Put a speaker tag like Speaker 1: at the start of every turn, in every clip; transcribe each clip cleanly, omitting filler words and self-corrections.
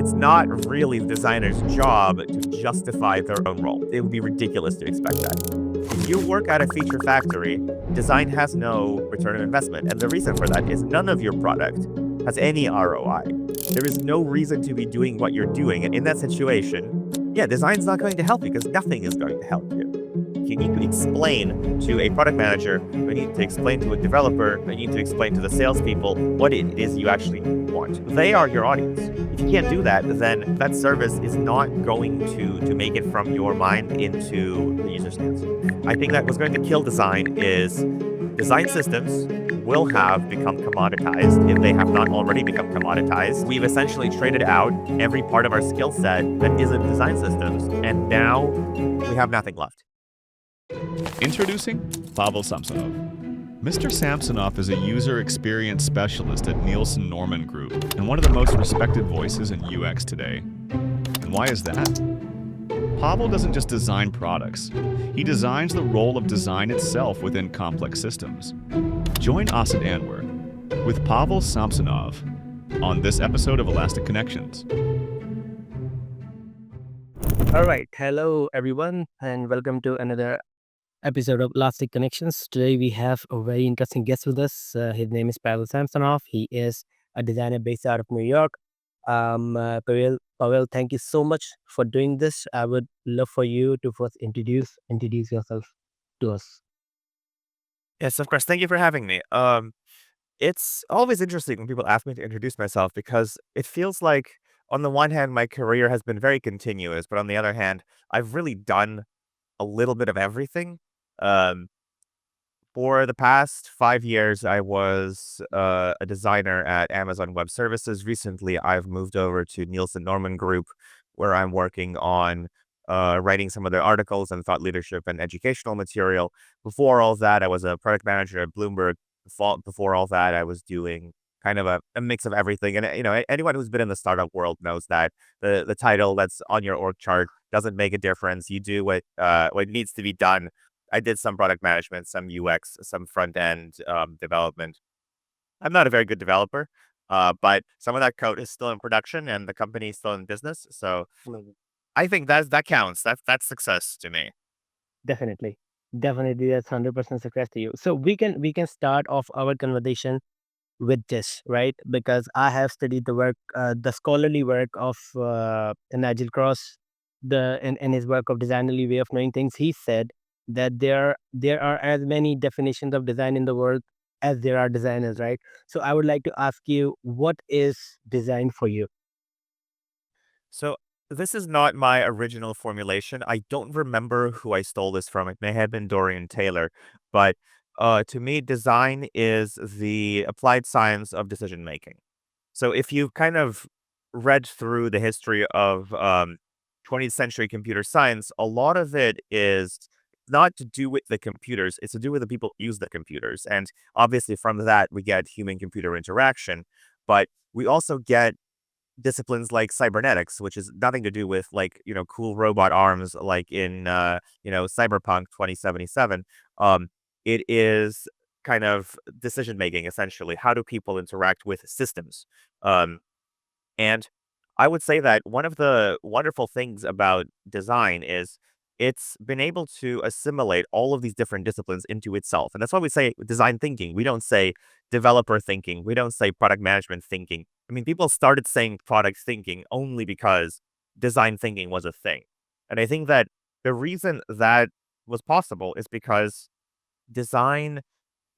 Speaker 1: It's not really the designer's job to justify their own role. It would be ridiculous to expect that. If you work at a feature factory, design has no return on investment. And the reason for that is none of your product has any ROI. There is no reason to be doing what you're doing. And in that situation, yeah, design's not going to help you because nothing is going to help you. You need to explain to a product manager, you need to explain to a developer, you need to explain to the salespeople what it is you actually want. They are your audience. If you can't do that, then that service is not going to make it from your mind into the user's hands. I think that what's going to kill design is design systems will have become commoditized if they have not already become commoditized. We've essentially traded out every part of our skill set that isn't design systems, and now we have nothing left.
Speaker 2: Introducing Pavel Samsonov. Mr. Samsonov is a user experience specialist at Nielsen Norman Group and one of the most respected voices in UX today. And why is that? Pavel doesn't just design products. He designs the role of design itself within complex systems. Join Asad Anwer with Pavel Samsonov on this episode of Elastic Connections.
Speaker 3: All right. Hello, everyone, and welcome to another episode of Elastic Connections. Today, we have a very interesting guest with us. His name is Pavel Samsonov. He is a designer based out of New York. Pavel, thank you so much for doing this. I would love for you to first introduce yourself to us.
Speaker 1: Yes, of course. Thank you for having me. It's always interesting when people ask me to introduce myself because it feels like, on the one hand, my career has been very continuous, but on the other hand, I've really done a little bit of everything. Um, for the past 5 years, I was a designer at Amazon Web Services. Recently, I've moved over to Nielsen Norman Group, where I'm working on writing some of their articles and thought leadership and educational material. Before all that, I was a product manager at Bloomberg. Before all that, I was doing kind of a mix of everything. And anyone who's been in the startup world knows that the title that's on your org chart doesn't make a difference. You do what needs to be done. I did some product management, some UX, some front end development. I'm not a very good developer, but some of that code is still in production and the company is still in business. So I think that counts. That's success to me.
Speaker 3: Definitely, definitely, that's 100% success to you. So we can start off our conversation with this, right? Because I have studied the scholarly work of Nigel Cross, in his work of Designerly Way of Knowing Things. He said that there are as many definitions of design in the world as there are designers, right? So I would like to ask you, what is design for you?
Speaker 1: So this is not my original formulation. I don't remember who I stole this from. It may have been Dorian Taylor, but to me, design is the applied science of decision making. So if you've kind of read through the history of 20th century computer science, a lot of it is not to do with the computers, it's to do with the people who use the computers. And obviously from that, we get human computer interaction, but we also get disciplines like cybernetics, which is nothing to do with cool robot arms like in Cyberpunk 2077. It is kind of decision making essentially. How do people interact with systems? Um, and I would say that one of the wonderful things about design is it's been able to assimilate all of these different disciplines into itself. And that's why we say design thinking. We don't say developer thinking. We don't say product management thinking. I mean, people started saying product thinking only because design thinking was a thing. And I think that the reason that was possible is because design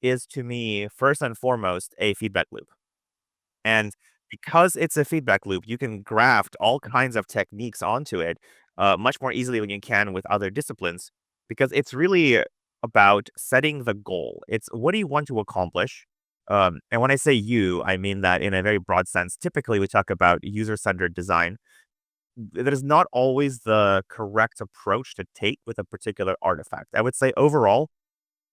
Speaker 1: is, to me, first and foremost, a feedback loop. And because it's a feedback loop, you can graft all kinds of techniques onto it much more easily than you can with other disciplines, because it's really about setting the goal. It's what do you want to accomplish? And when I say you, I mean that in a very broad sense. Typically, we talk about user-centered design. That is not always the correct approach to take with a particular artifact. I would say overall,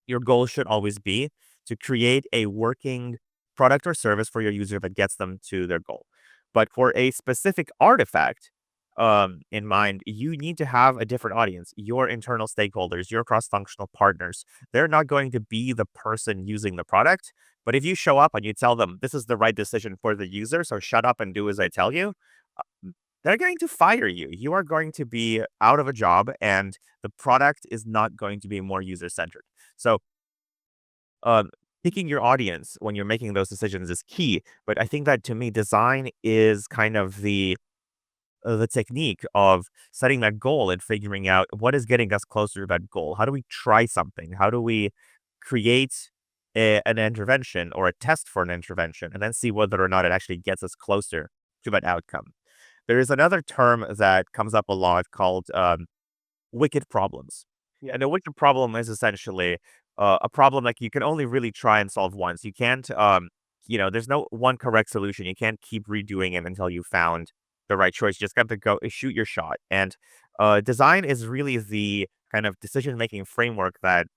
Speaker 1: your goal should always be to create a working product or service for your user that gets them to their goal. But for a specific artifact in mind, you need to have a different audience, your internal stakeholders, your cross-functional partners. They're not going to be the person using the product. But if you show up and you tell them this is the right decision for the user, so shut up and do as I tell you, they're going to fire you. You are going to be out of a job, and the product is not going to be more user centered. So, um, picking your audience when you're making those decisions is key. But I think that to me, design is kind of the technique of setting that goal and figuring out what is getting us closer to that goal. How do we try something? How do we create an intervention or a test for an intervention and then see whether or not it actually gets us closer to that outcome? There is another term that comes up a lot called wicked problems.
Speaker 3: Yeah.
Speaker 1: And a wicked problem is essentially a problem like you can only really try and solve once. You can't, there's no one correct solution. You can't keep redoing it until you found the right choice. You just got to go shoot your shot. And design is really the kind of decision making framework that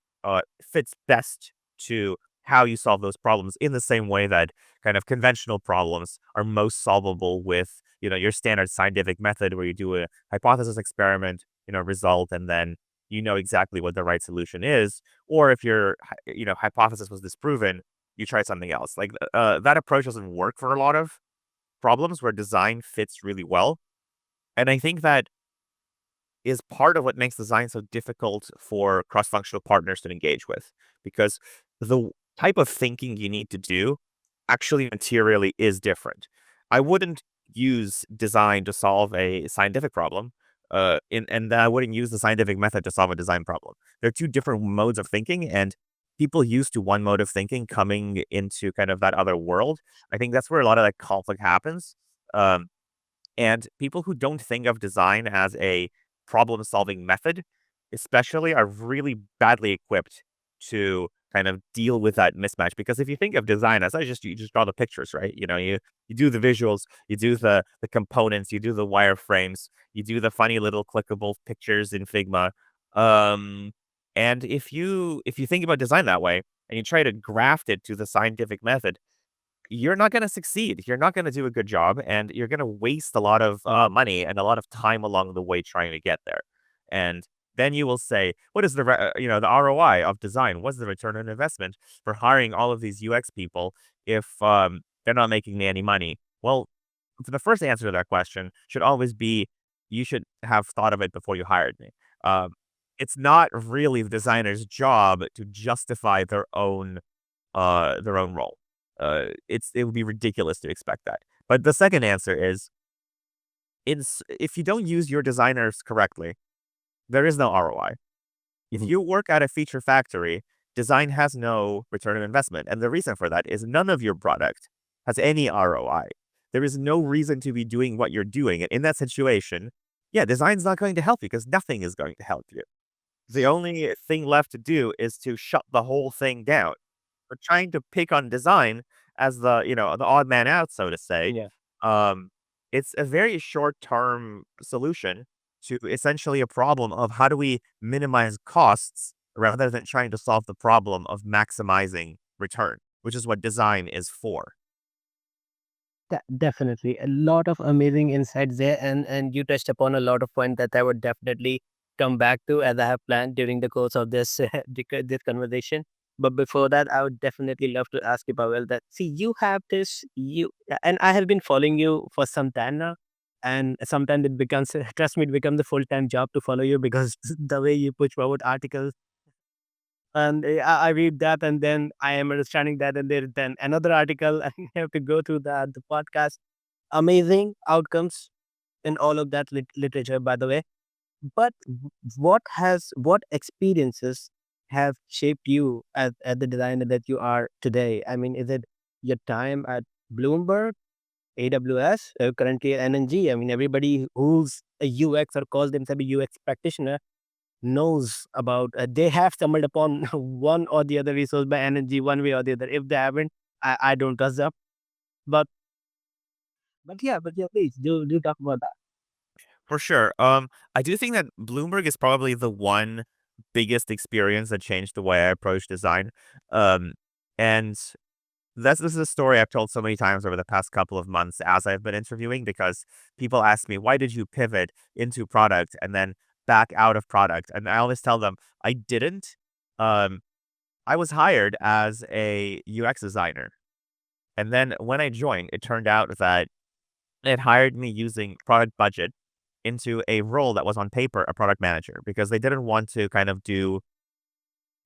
Speaker 1: fits best to how you solve those problems in the same way that kind of conventional problems are most solvable with, your standard scientific method where you do a hypothesis experiment, result, and then you know exactly what the right solution is. Or if your, hypothesis was disproven, you try something else. Like that approach doesn't work for a lot of problems where design fits really well. And I think that is part of what makes design so difficult for cross-functional partners to engage with, because the type of thinking you need to do actually materially is different. I wouldn't use design to solve a scientific problem, and I wouldn't use the scientific method to solve a design problem. They're two different modes of thinking, and people used to one mode of thinking coming into kind of that other world. I think that's where a lot of that conflict happens. Um, and people who don't think of design as a problem solving method, especially, are really badly equipped to kind of deal with that mismatch. Because if you think of design as you just draw the pictures, right? You do the visuals, you do the components, you do the wireframes, you do the funny little clickable pictures in Figma. Um, and if you think about design that way and you try to graft it to the scientific method, you're not going to succeed. You're not going to do a good job, and you're going to waste a lot of money and a lot of time along the way trying to get there. And then you will say, "What is the ROI of design? What's the return on investment for hiring all of these UX people if they're not making me any money?" Well, the first answer to that question should always be, you should have thought of it before you hired me. Um, it's not really the designer's job to justify their own role. It would be ridiculous to expect that. But the second answer is, if you don't use your designers correctly, there is no ROI. If
Speaker 3: Mhm.
Speaker 1: you work at a feature factory, design has no return on investment. And the reason for that is none of your product has any ROI. There is no reason to be doing what you're doing. And in that situation, yeah, design's not going to help you because nothing is going to help you. The only thing left to do is to shut the whole thing down. But trying to pick on design as the odd man out, so to say,
Speaker 3: Yeah.
Speaker 1: um, it's a very short-term solution to essentially a problem of how do we minimize costs rather than trying to solve the problem of maximizing return, which is what design is for.
Speaker 3: Definitely a lot of amazing insights there, and you touched upon a lot of points that I would definitely come back to as I have planned during the course of this this conversation. But before that, I would definitely love to ask you, Pavel, that see you have this you and I have been following you for some time now, and sometimes it becomes trust me, it becomes a full time job to follow you because the way you push forward articles and I read that, and then I am understanding that, and there then another article, and I have to go through the podcast. Amazing outcomes in all of that literature, by the way. But what experiences have shaped you as the designer that you are today? I mean, is it your time at Bloomberg, AWS, currently at NNG? I mean, everybody who's a UX or calls themselves a UX practitioner knows about they have stumbled upon one or the other resource by energy one way or the other. If they haven't, I don't trust them. But but yeah, please do talk about that.
Speaker 1: For sure. I do think that Bloomberg is probably the one biggest experience that changed the way I approach design. Um, and this is a story I've told so many times over the past couple of months as I've been interviewing, because people ask me, why did you pivot into product and then back out of product? And I always tell them, I didn't. Um, I was hired as a UX designer. And then when I joined, it turned out that and hired me using product budget into a role that was on paper a product manager because they didn't want to kind of do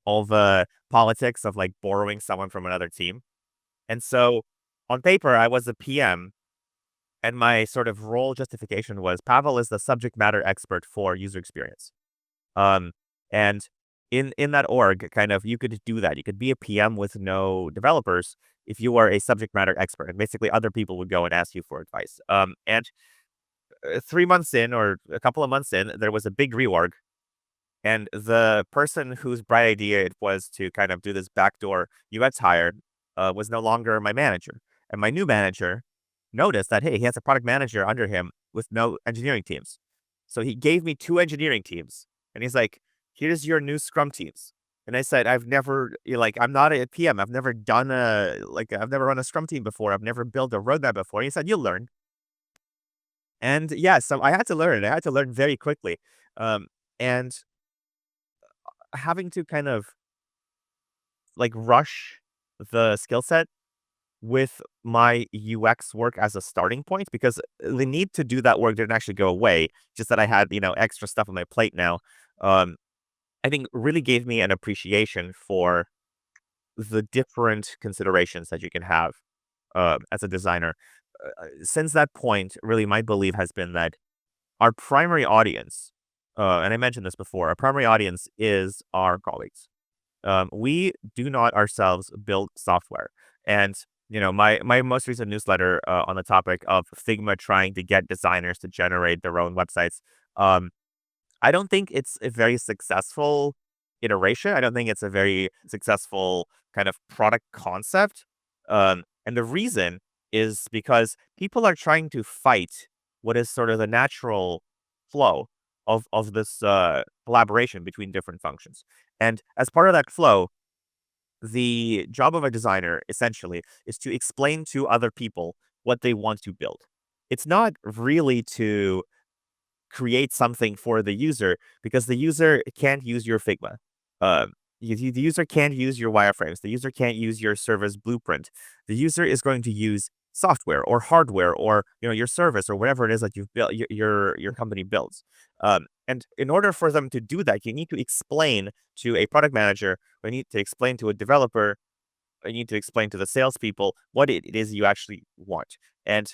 Speaker 1: all the politics of like borrowing someone from another team. And so on paper, I was a PM, and my sort of role justification was Pavel is the subject matter expert for user experience. Um, and in that org, kind of, you could do that. You could be a PM with no developers if you are a subject matter expert, and basically other people would go and ask you for advice. And 3 months in, or a couple of months in, there was a big reorg, and the person whose bright idea it was to kind of do this backdoor UX hire was no longer my manager. And my new manager noticed that, hey, he has a product manager under him with no engineering teams. So he gave me two engineering teams. And he's like, here's your new Scrum teams. And I said, I've never, like, I'm not a PM. I've never done I've never run a Scrum team before. I've never built a roadmap before. And he said, you'll learn. And yeah, so I had to learn. I had to learn very quickly. And having to kind of like rush the skill set with my UX work as a starting point because the need to do that work didn't actually go away. Just that I had, extra stuff on my plate now. Um, I think really gave me an appreciation for the different considerations that you can have as a designer. Since that point, really, my belief has been that our primary audience, and I mentioned this before, our primary audience is our colleagues. We do not ourselves build software. And, my most recent newsletter on the topic of Figma trying to get designers to generate their own websites, um, I don't think it's a very successful iteration. I don't think it's a very successful kind of product concept. And the reason is because people are trying to fight what is sort of the natural flow of this collaboration between different functions. And as part of that flow, the job of a designer essentially is to explain to other people what they want to build. It's not really to create something for the user because the user can't use your Figma. The user can't use your wireframes. The user can't use your service blueprint. The user is going to use software or hardware or your service or whatever it is that you've built your company builds. And in order for them to do that, you need to explain to a product manager, you need to explain to a developer, you need to explain to the salespeople what it is you actually want. And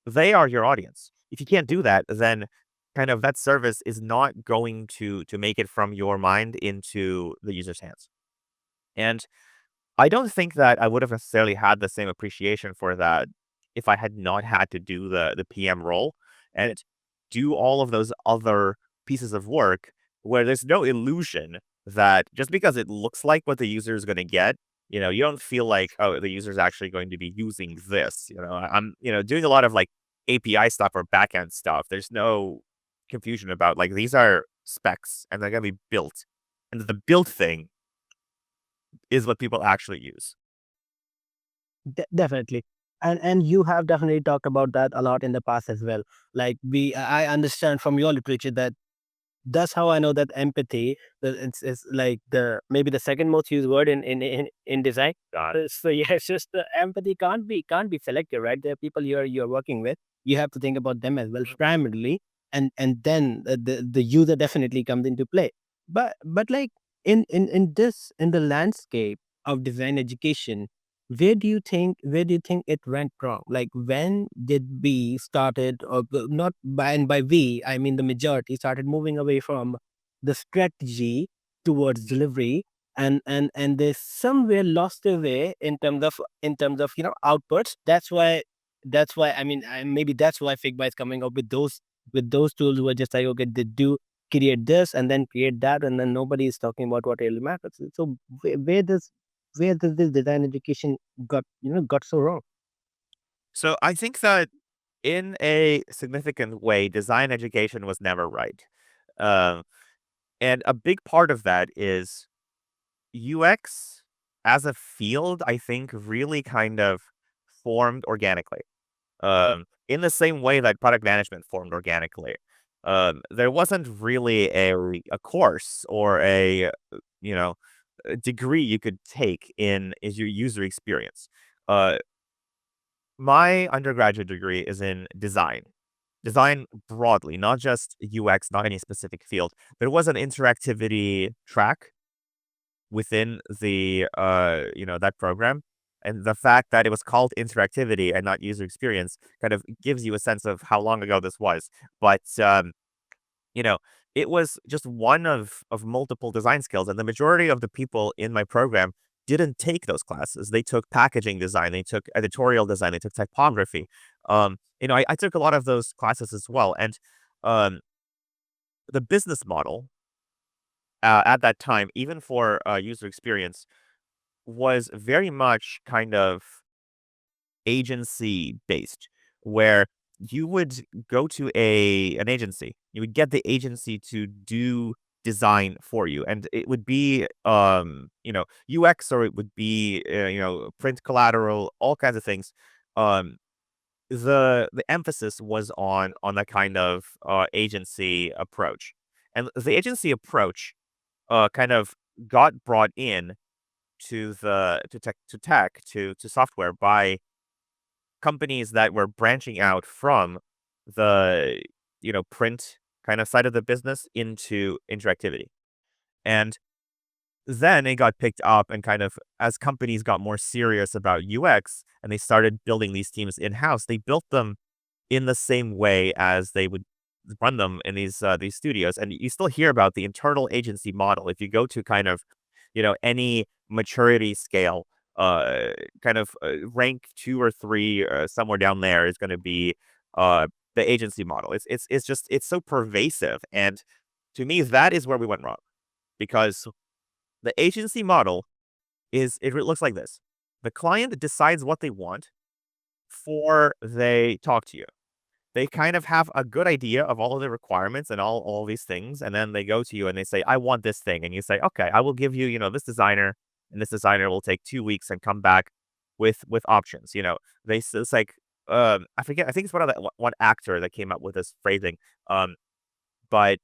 Speaker 1: they are your audience. If you can't do that, then kind of that service is not going to make it from your mind into the user's hands. And I don't think that I would have necessarily had the same appreciation for that if I had not had to do the PM role and do all of those other pieces of work where there's no illusion that just because it looks like what the user is going to get, you don't feel like, oh, the user is actually going to be using this. I'm, doing a lot of like API stuff or backend stuff. There's no confusion about like these are specs and they're going to be built. And the build thing is what people actually use.
Speaker 3: Definitely. And you have definitely talked about that a lot in the past as well. Like I understand from your literature that that's how I know that empathy that it's like the maybe the second most used word in design.
Speaker 1: Got it.
Speaker 3: So yeah, it's just the empathy can't be selective, right? There are people you're working with. You have to think about them as well primarily, and then the user definitely comes into play. But like in the landscape of design education, where do you think it went wrong? Like when did we started or not by and by we I mean the majority started moving away from the strategy towards delivery, and they somewhere lost their way in terms of outputs. That's why I mean maybe that's why Figma is coming up with those tools who are just like, okay, they do create this and then create that, and then nobody is talking about what really matters. So where does this design education got so wrong?
Speaker 1: So I think that in a significant way, design education was never right. Um, and a big part of that is UX as a field, I think, really kind of formed organically. In the same way that product management formed organically. There wasn't really a course or you know, a degree you could take in is your user experience. Uh, my undergraduate degree is in design. Design broadly, not just UX, not any specific field. There was an interactivity track within the that program. And the fact that it was called interactivity and not user experience kind of gives you a sense of how long ago this was. But you know, it was just one of multiple design skills, and the majority of the people in my program didn't take those classes. They took packaging design, they took editorial design, they took typography. I took a lot of those classes as well, and um, the business model at that time, even for user experience, was very much kind of agency based, where you would go to an agency, you would get the agency to do design for you, and it would be UX, or it would be print collateral, all kinds of things. um the emphasis was on that kind of agency approach, and the agency approach kind of got brought in to software by companies that were branching out from the print kind of side of the business into interactivity. And then it got picked up, and kind of as companies got more serious about UX and they started building these teams in-house, they built them in the same way as they would run them in these studios. And you still hear about the internal agency model. If you go to kind of, any maturity scale, kind of rank 2 or 3, somewhere down there is going to be the agency model. It's so pervasive, and to me that is where we went wrong, because the agency model it looks like this: the client decides what they want before they talk to you. They kind of have a good idea of all of the requirements and all these things, and then they go to you and they say, "I want this thing," and you say, "Okay, I will give you, this designer, and this designer will take 2 weeks and come back with options." It's like, I forget, I think it's one actor that came up with this phrasing, um, but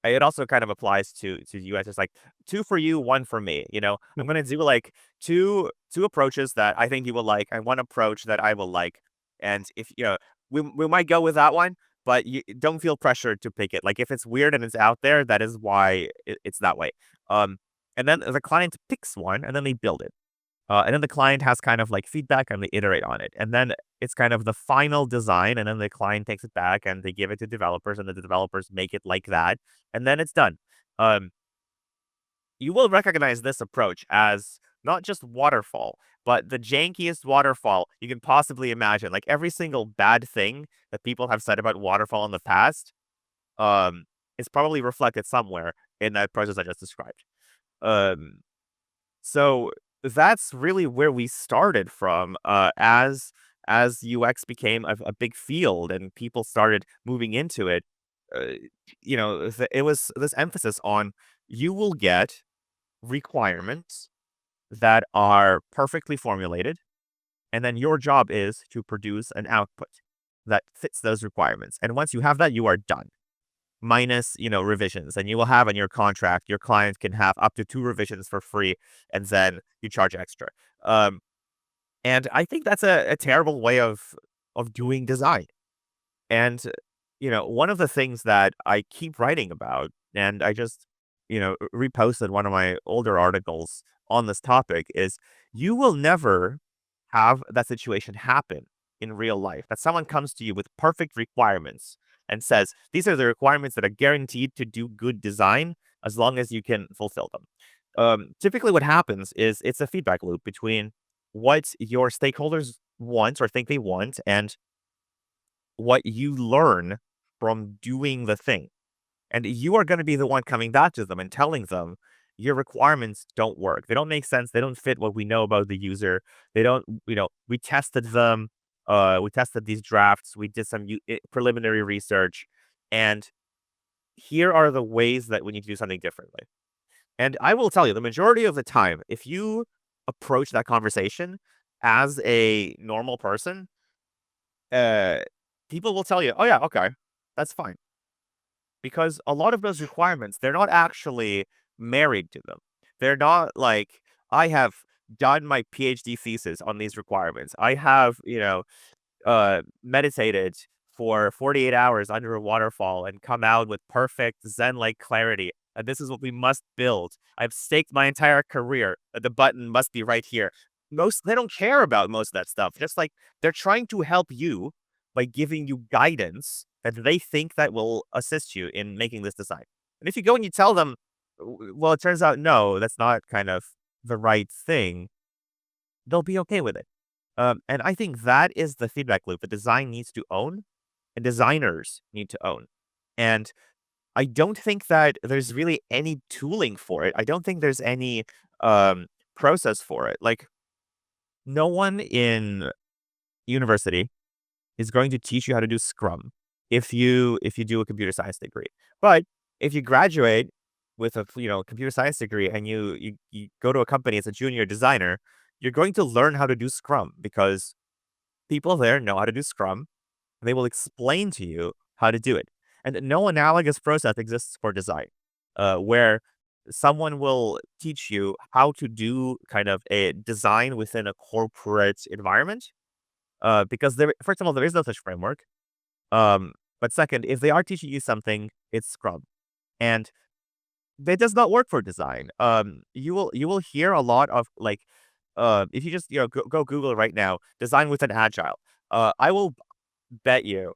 Speaker 1: it also kind of applies to US. It's like, two for you, one for me. I'm gonna do like two approaches that I think you will like, and one approach that I will like. And if we might go with that one, but you don't feel pressured to pick it. Like, if it's weird and it's out there, that is why it's that way. Um, and then the client picks one, and then they build it. And then the client has kind of like feedback, and they iterate on it. And then it's kind of the final design, and then the client takes it back and they give it to developers, and the developers make it like that. And then it's done. Um, you will recognize this approach as not just waterfall, but the jankiest waterfall you can possibly imagine. Like, every single bad thing that people have said about waterfall in the past, um, is probably reflected somewhere in that process I just described. Um, so that's really where we started from, as UX became a big field and people started moving into it. Uh, it was this emphasis on, you will get requirements that are perfectly formulated, and then your job is to produce an output that fits those requirements. And once you have that, you are done, minus, revisions. And you will have in your contract, your client can have up to 2 revisions for free, and then you charge extra. Um, and I think that's a terrible way of doing design. And, one of the things that I keep writing about, and I just, reposted one of my older articles on this topic, is you will never have that situation happen in real life, that someone comes to you with perfect requirements and says, these are the requirements that are guaranteed to do good design as long as you can fulfill them. Typically, what happens is it's a feedback loop between what your stakeholders want or think they want, and what you learn from doing the thing. And you are going to be the one coming back to them and telling them your requirements don't work. They don't make sense. They don't fit what we know about the user. They don't, we tested them. We tested these drafts. We did some preliminary research. And here are the ways that we need to do something differently. And I will tell you, the majority of the time, if you approach that conversation as a normal person, uh, people will tell you, "Oh yeah, okay, that's fine." Because a lot of those requirements, they're not actually married to them. They're not like, I have done my PhD thesis on these requirements. I have, meditated for 48 hours under a waterfall and come out with perfect Zen-like clarity. And this is what we must build. I've staked my entire career. The button must be right here. They don't care about most of that stuff. Just like they're trying to help you by giving you guidance that they think that will assist you in making this design. And if you go and you tell them, well, it turns out no, that's not kind of the right thing, they'll be okay with it. And I think that is the feedback loop that design needs to own and designers need to own. And I don't think that there's really any tooling for it. I don't think there's any um, process for it. Like, no one in university is going to teach you how to do Scrum if you do a computer science degree. But if you graduate with a computer science degree and you go to a company as a junior designer, you're going to learn how to do Scrum because people there know how to do Scrum. They will explain to you how to do it. And no analogous process exists for design, where someone will teach you how to do kind of a design within a corporate environment. Because first of all, there is no such framework. But second, if they are teaching you something, it's Scrum, and that does not work for design. You will hear a lot of like, if you just go Google it right now, design with an agile. I will bet you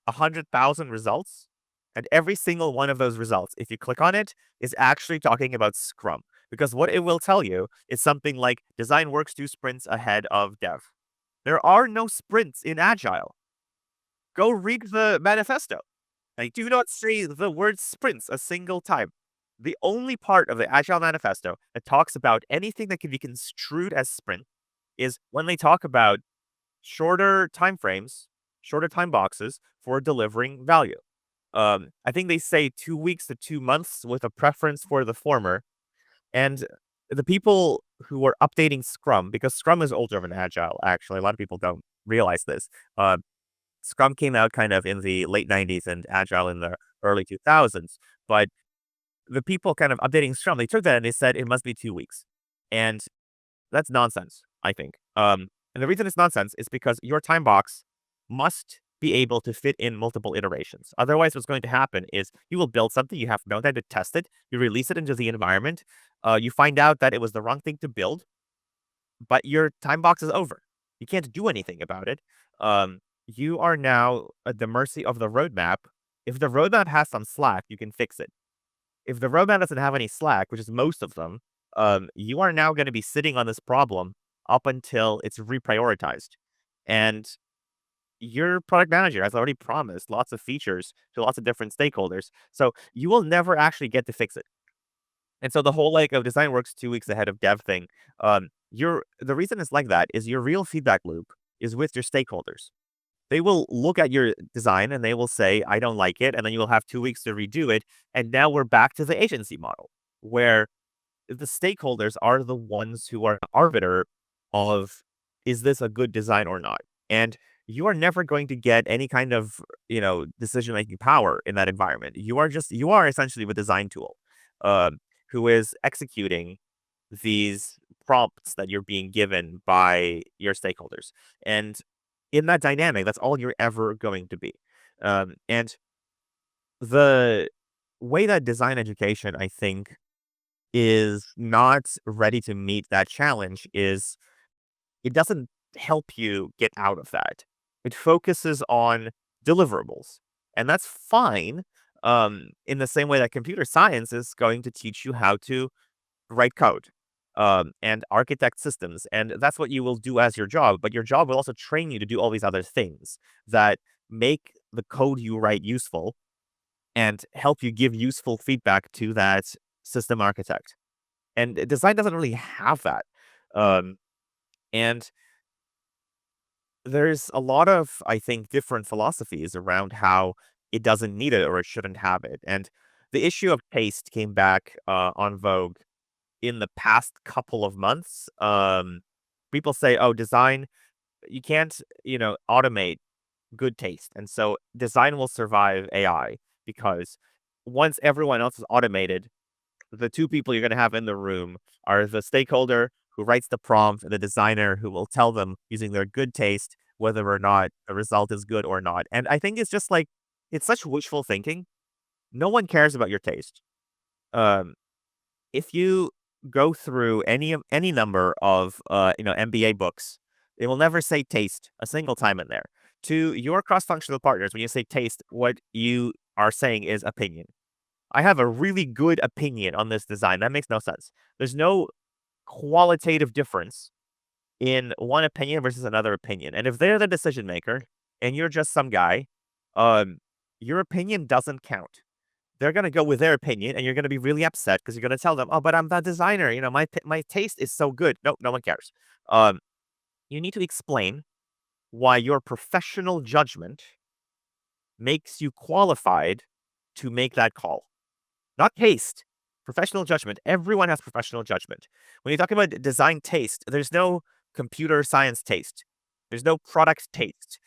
Speaker 1: 100,000 results, and every single one of those results, if you click on it, is actually talking about Scrum. Because what it will tell you is something like design works 2 sprints ahead of dev. There are no sprints in Agile. Go read the manifesto. I do not say the word sprints a single time. The only part of the Agile manifesto that talks about anything that can be construed as sprint is when they talk about shorter time frames, shorter time boxes for delivering value. I think they say 2 weeks to 2 months with a preference for the former. And the people who are updating Scrum, because Scrum is older than Agile, actually, a lot of people don't realize this. Scrum came out kind of in the late 90s and Agile in the early 2000s. But the people kind of updating Scrum, they took that and they said it must be 2 weeks. And that's nonsense, I think. And the reason it's nonsense is because your time box must be able to fit in multiple iterations. Otherwise, what's going to happen is you will build something, you have no time to test it, you release it into the environment, you find out that it was the wrong thing to build, but your time box is over. You can't do anything about it. You are now at the mercy of the roadmap. If the roadmap has some slack, you can fix it. If the roadmap doesn't have any slack, which is most of them, you are now going to be sitting on this problem up until it's reprioritized. And your product manager has already promised lots of features to lots of different stakeholders. So you will never actually get to fix it. And so the whole like of design works 2 weeks ahead of dev thing, the reason it's like that is your real feedback loop is with your stakeholders. They will look at your design and they will say, I don't like it. And then you will have 2 weeks to redo it. And now we're back to the agency model where the stakeholders are the ones who are the arbiter of is this a good design or not? And you are never going to get any kind of, decision making power in that environment. You are essentially the design tool, um, who is executing these prompts that you're being given by your stakeholders. And in that dynamic, that's all you're ever going to be. And the way that design education, I think, is not ready to meet that challenge is it doesn't help you get out of that. It focuses on deliverables. And that's fine. In the same way that computer science is going to teach you how to write code, and architect systems. And that's what you will do as your job. But your job will also train you to do all these other things that make the code you write useful and help you give useful feedback to that system architect. And design doesn't really have that. Um, and there's a lot of, I think, different philosophies around how it doesn't need it or it shouldn't have it. And the issue of taste came back on vogue in the past couple of months. People say, oh, design, you can't, automate good taste. And so design will survive AI because once everyone else is automated, the two people you're going to have in the room are the stakeholder who writes the prompt and the designer who will tell them using their good taste whether or not a result is good or not. And I think it's just like, it's such wishful thinking. No one cares about your taste. Um, if you go through any number of MBA books, they will never say taste a single time in there. To your cross-functional partners, when you say taste, what you are saying is opinion. I have a really good opinion on this design. That makes no sense. There's no qualitative difference in one opinion versus another opinion. And if they're the decision maker and you're just some guy, um, your opinion doesn't count. They're gonna go with their opinion, and you're gonna be really upset because you're gonna tell them, "Oh, but I'm the designer. My taste is so good." No, no one cares. Um, you need to explain why your professional judgment makes you qualified to make that call. Not taste, professional judgment. Everyone has professional judgment. When you're talking about design taste, there's no computer science taste. There's no product taste.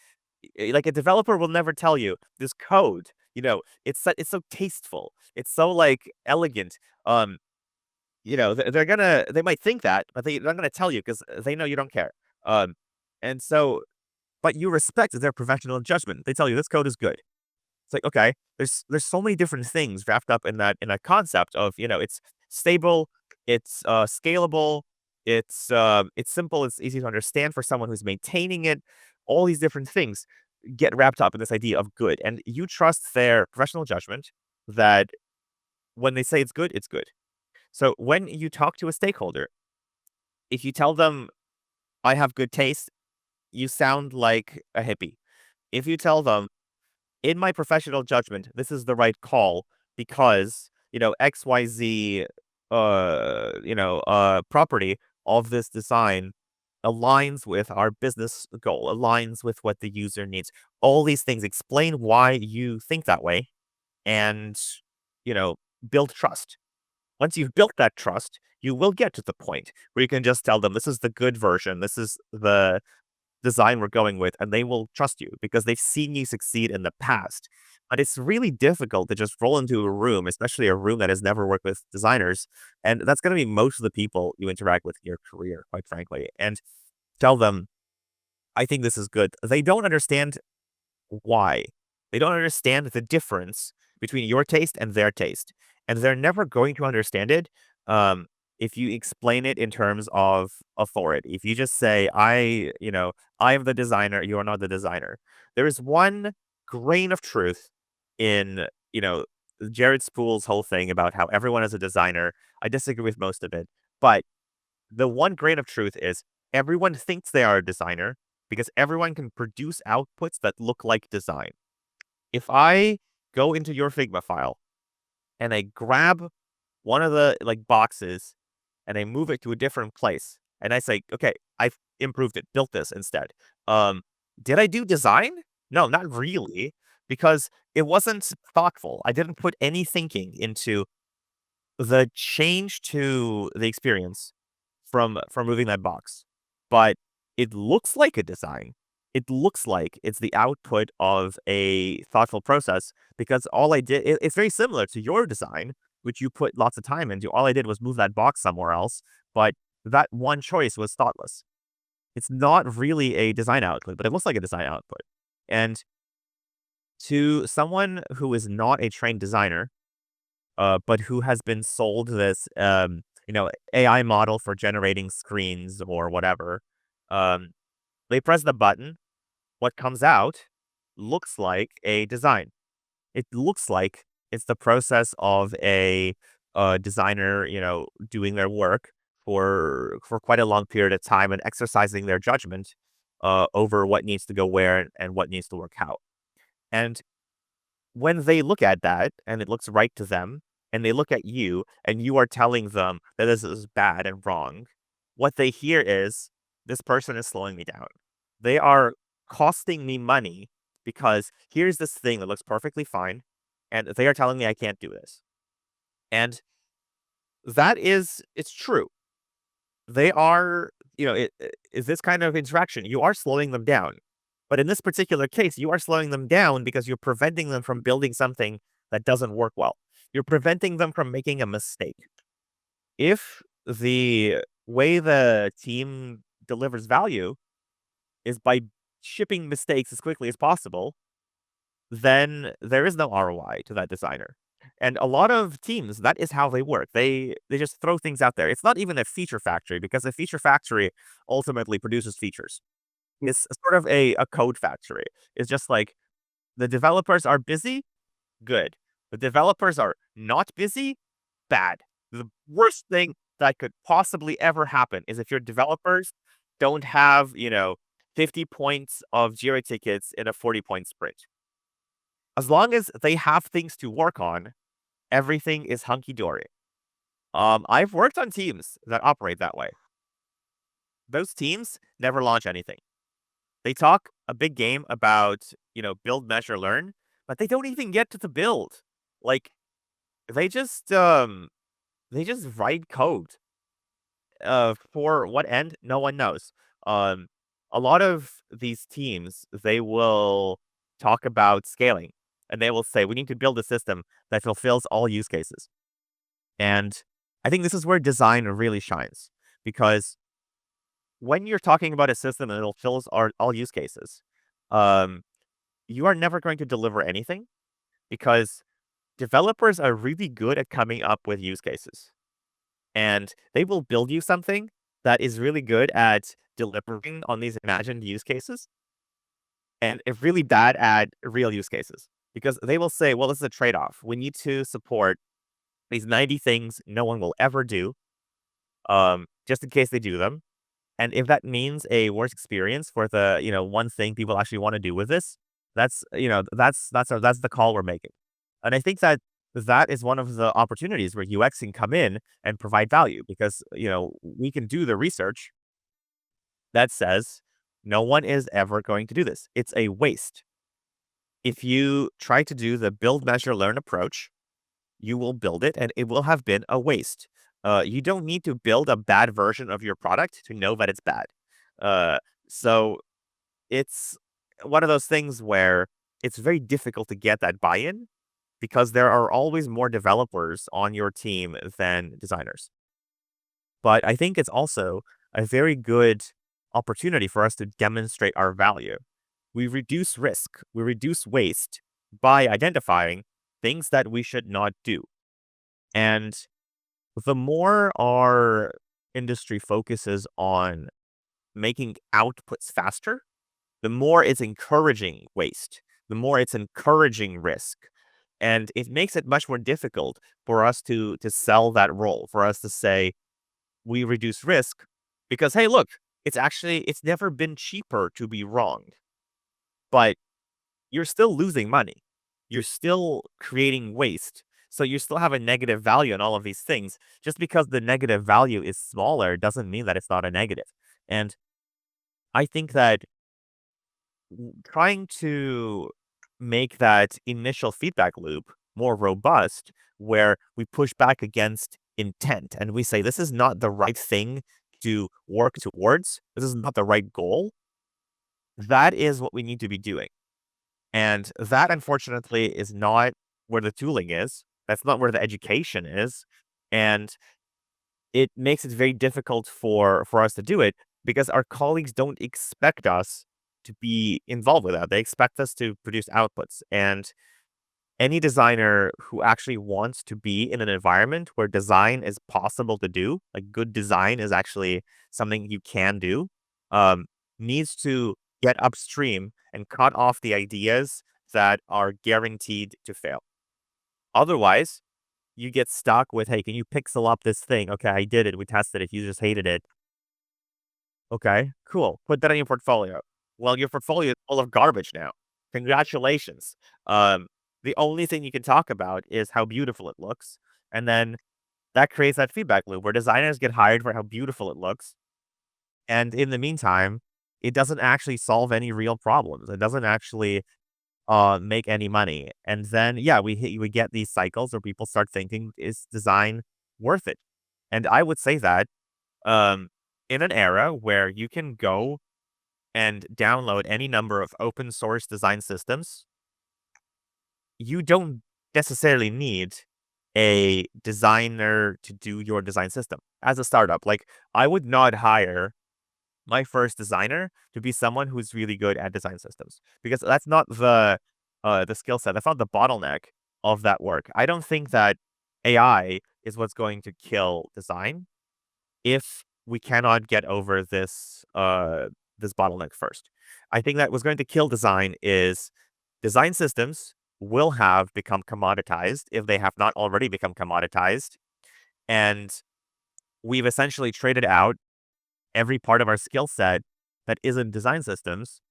Speaker 1: Like a developer will never tell you this code. It's so tasteful. It's so like elegant. They might think that, but they're not gonna tell you because they know you don't care. Um, and so, but you respect their professional judgment. They tell you this code is good. It's like, okay, there's so many different things wrapped up in that concept of, it's stable, it's scalable, it's simple, it's easy to understand for someone who's maintaining it. All these different things get wrapped up in this idea of good. And you trust their professional judgment that when they say it's good, it's good. So when you talk to a stakeholder, if you tell them I have good taste, you sound like a hippie. If you tell them in my professional judgment, this is the right call because, XYZ, property of this design aligns with our business goal, aligns with what the user needs. All these things explain why you think that way and, you know, build trust. Once you've built that trust, you will get to the point where you can just tell them, this is the good version. This is the design we're going with, and they will trust you because they've seen you succeed in the past. But it's really difficult to just roll into a room, especially a room that has never worked with designers. And that's going to be most of the people you interact with in your career, quite frankly. And tell them, I think this is good. They don't understand why. They don't understand the difference between your taste and their taste. And they're never going to understand it um, if you explain it in terms of authority. If you just say, I am the designer, you are not the designer. There is one grain of truth in, Jared Spool's whole thing about how everyone is a designer. I disagree with most of it. But the one grain of truth is everyone thinks they are a designer because everyone can produce outputs that look like design. If I go into your Figma file and I grab one of the like boxes and I move it to a different place and I say, okay, I've improved it, built this instead. Um, did I do design? No, not really, because it wasn't thoughtful. I didn't put any thinking into the change to the experience from moving that box. But it looks like a design. It looks like it's the output of a thoughtful process because all I did, it's very similar to your design, which you put lots of time into. All I did was move that box somewhere else, but that one choice was thoughtless. It's not really a design output, but it looks like a design output. And to someone who is not a trained designer, but who has been sold this, AI model for generating screens or whatever. Um, they press the button. What comes out looks like a design. It looks like it's the process of a designer, doing their work for quite a long period of time and exercising their judgment over what needs to go where and what needs to work how. And when they look at that and it looks right to them, and they look at you and you are telling them that this is bad and wrong, what they hear is this person is slowing me down. They are costing me money because here's this thing that looks perfectly fine, and they are telling me I can't do this. And it's true. They are, is this kind of interaction, you are slowing them down. But in this particular case, you are slowing them down because you're preventing them from building something that doesn't work well. You're preventing them from making a mistake. If the way the team delivers value is by shipping mistakes as quickly as possible, then there is no ROI to that designer. And a lot of teams, that is how they work. They just throw things out there. It's not even a feature factory because a feature factory ultimately produces features. It's sort of a code factory. It's just like the developers are busy, good. The developers are not busy, bad. The worst thing that could possibly ever happen is if your developers don't have, 50 points of Jira tickets in a 40-point sprint. As long as they have things to work on, everything is hunky dory. I've worked on teams that operate that way. Those teams never launch anything. They talk a big game about, build, measure, learn, but they don't even get to the build. Like they just write code. For what end? No one knows. Um, a lot of these teams, they will talk about scaling and they will say, we need to build a system that fulfills all use cases. And I think this is where design really shines because when you're talking about a system that fulfills all use cases, um, you are never going to deliver anything because developers are really good at coming up with use cases. And they will build you something that is really good at delivering on these imagined use cases and is really bad at real use cases. Because they will say, well, this is a trade off. We need to support these 90 things no one will ever do, just in case they do them. And if that means a worse experience for the, one thing people actually want to do with this, that's the call we're making. And I think that that is one of the opportunities where UX can come in and provide value because, we can do the research that says no one is ever going to do this. It's a waste. If you try to do the build, measure, learn approach, you will build it and it will have been a waste. You don't need to build a bad version of your product to know that it's bad. So it's one of those things where it's very difficult to get that buy-in because there are always more developers on your team than designers. But I think it's also a very good opportunity for us to demonstrate our value. We reduce risk, we reduce waste by identifying things that we should not do. And the more our industry focuses on making outputs faster, the more it's encouraging waste, the more it's encouraging risk. And it makes it much more difficult for us to sell that role, for us to say we reduce risk because, hey, look, it's never been cheaper to be wrong, but you're still losing money. You're still creating waste. So you still have a negative value in all of these things. Just because the negative value is smaller doesn't mean that it's not a negative. And I think that trying to make that initial feedback loop more robust, where we push back against intent and we say, this is not the right thing to work towards, this is not the right goal, that is what we need to be doing. And that, unfortunately, is not where the tooling is. That's not where the education is. And it makes it very difficult for us to do it because our colleagues don't expect us to be involved with that. They expect us to produce outputs. And any designer who actually wants to be in an environment where design is possible to do, like good design is actually something you can do, um, needs to get upstream and cut off the ideas that are guaranteed to fail. Otherwise, you get stuck with, hey, can you pixel up this thing? Okay, I did it. We tested it. You just hated it. Okay, cool. Put that in your portfolio. Well, your portfolio is full of garbage now. Congratulations. Um, the only thing you can talk about is how beautiful it looks. And then that creates that feedback loop where designers get hired for how beautiful it looks. And in the meantime, it doesn't actually solve any real problems. It doesn't actually make any money. And then, yeah, we get these cycles where people start thinking, is design worth it? And I would say that um, in an era where you can go and download any number of open source design systems, you don't necessarily need a designer to do your design system as a startup. Like, I would not hire my first designer to be someone who's really good at design systems, because that's not the skill set. That's not the bottleneck of that work. I don't think that AI is what's going to kill design if we cannot get over this bottleneck first. I think that what's going to kill design is design systems will have become commoditized if they have not already become commoditized, and we've essentially traded out every part of our skill set that isn't design systems,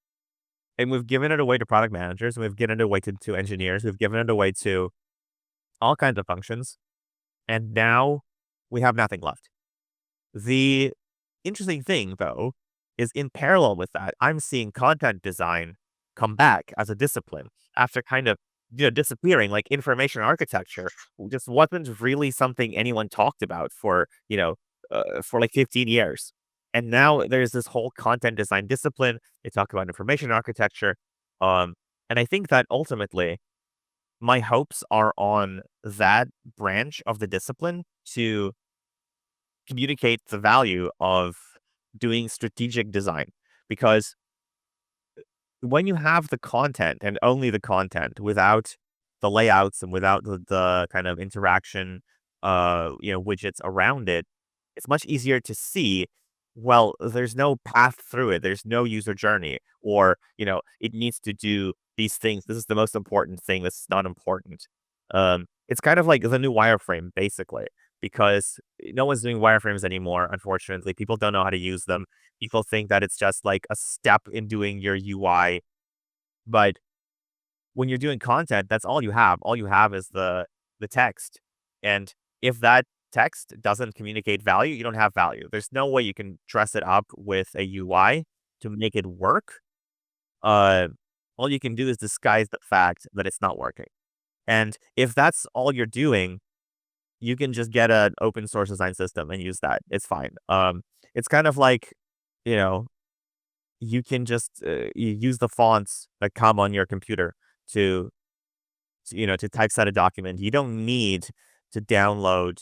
Speaker 1: and we've given it away to product managers, and we've given it away to engineers, we've given it away to all kinds of functions, and now we have nothing left. The interesting thing, though, is in parallel with that, I'm seeing content design come back as a discipline after kind of disappearing. Like information architecture just wasn't really something anyone talked about for like 15 years. And now there's this whole content design discipline. They talk about information architecture. Um, and I think that ultimately my hopes are on that branch of the discipline to communicate the value of doing strategic design. Because when you have the content and only the content without the layouts and without the kind of interaction, widgets around it, it's much easier to see, well, there's no path through it. There's no user journey, or, it needs to do these things. This is the most important thing. This is not important. It's kind of like the new wireframe, basically, because no one's doing wireframes anymore. Unfortunately, people don't know how to use them. People think that it's just like a step in doing your UI, but when you're doing content, that's all you have. All you have is the text. And if that text doesn't communicate value, you don't have value. There's no way you can dress it up with a UI to make it work. Uh, all you can do is disguise the fact that it's not working. And if that's all you're doing, you can just get an open source design system and use that. It's fine. It's kind of like, you know, you can just use the fonts that come on your computer to, to typeset a document. You don't need to download,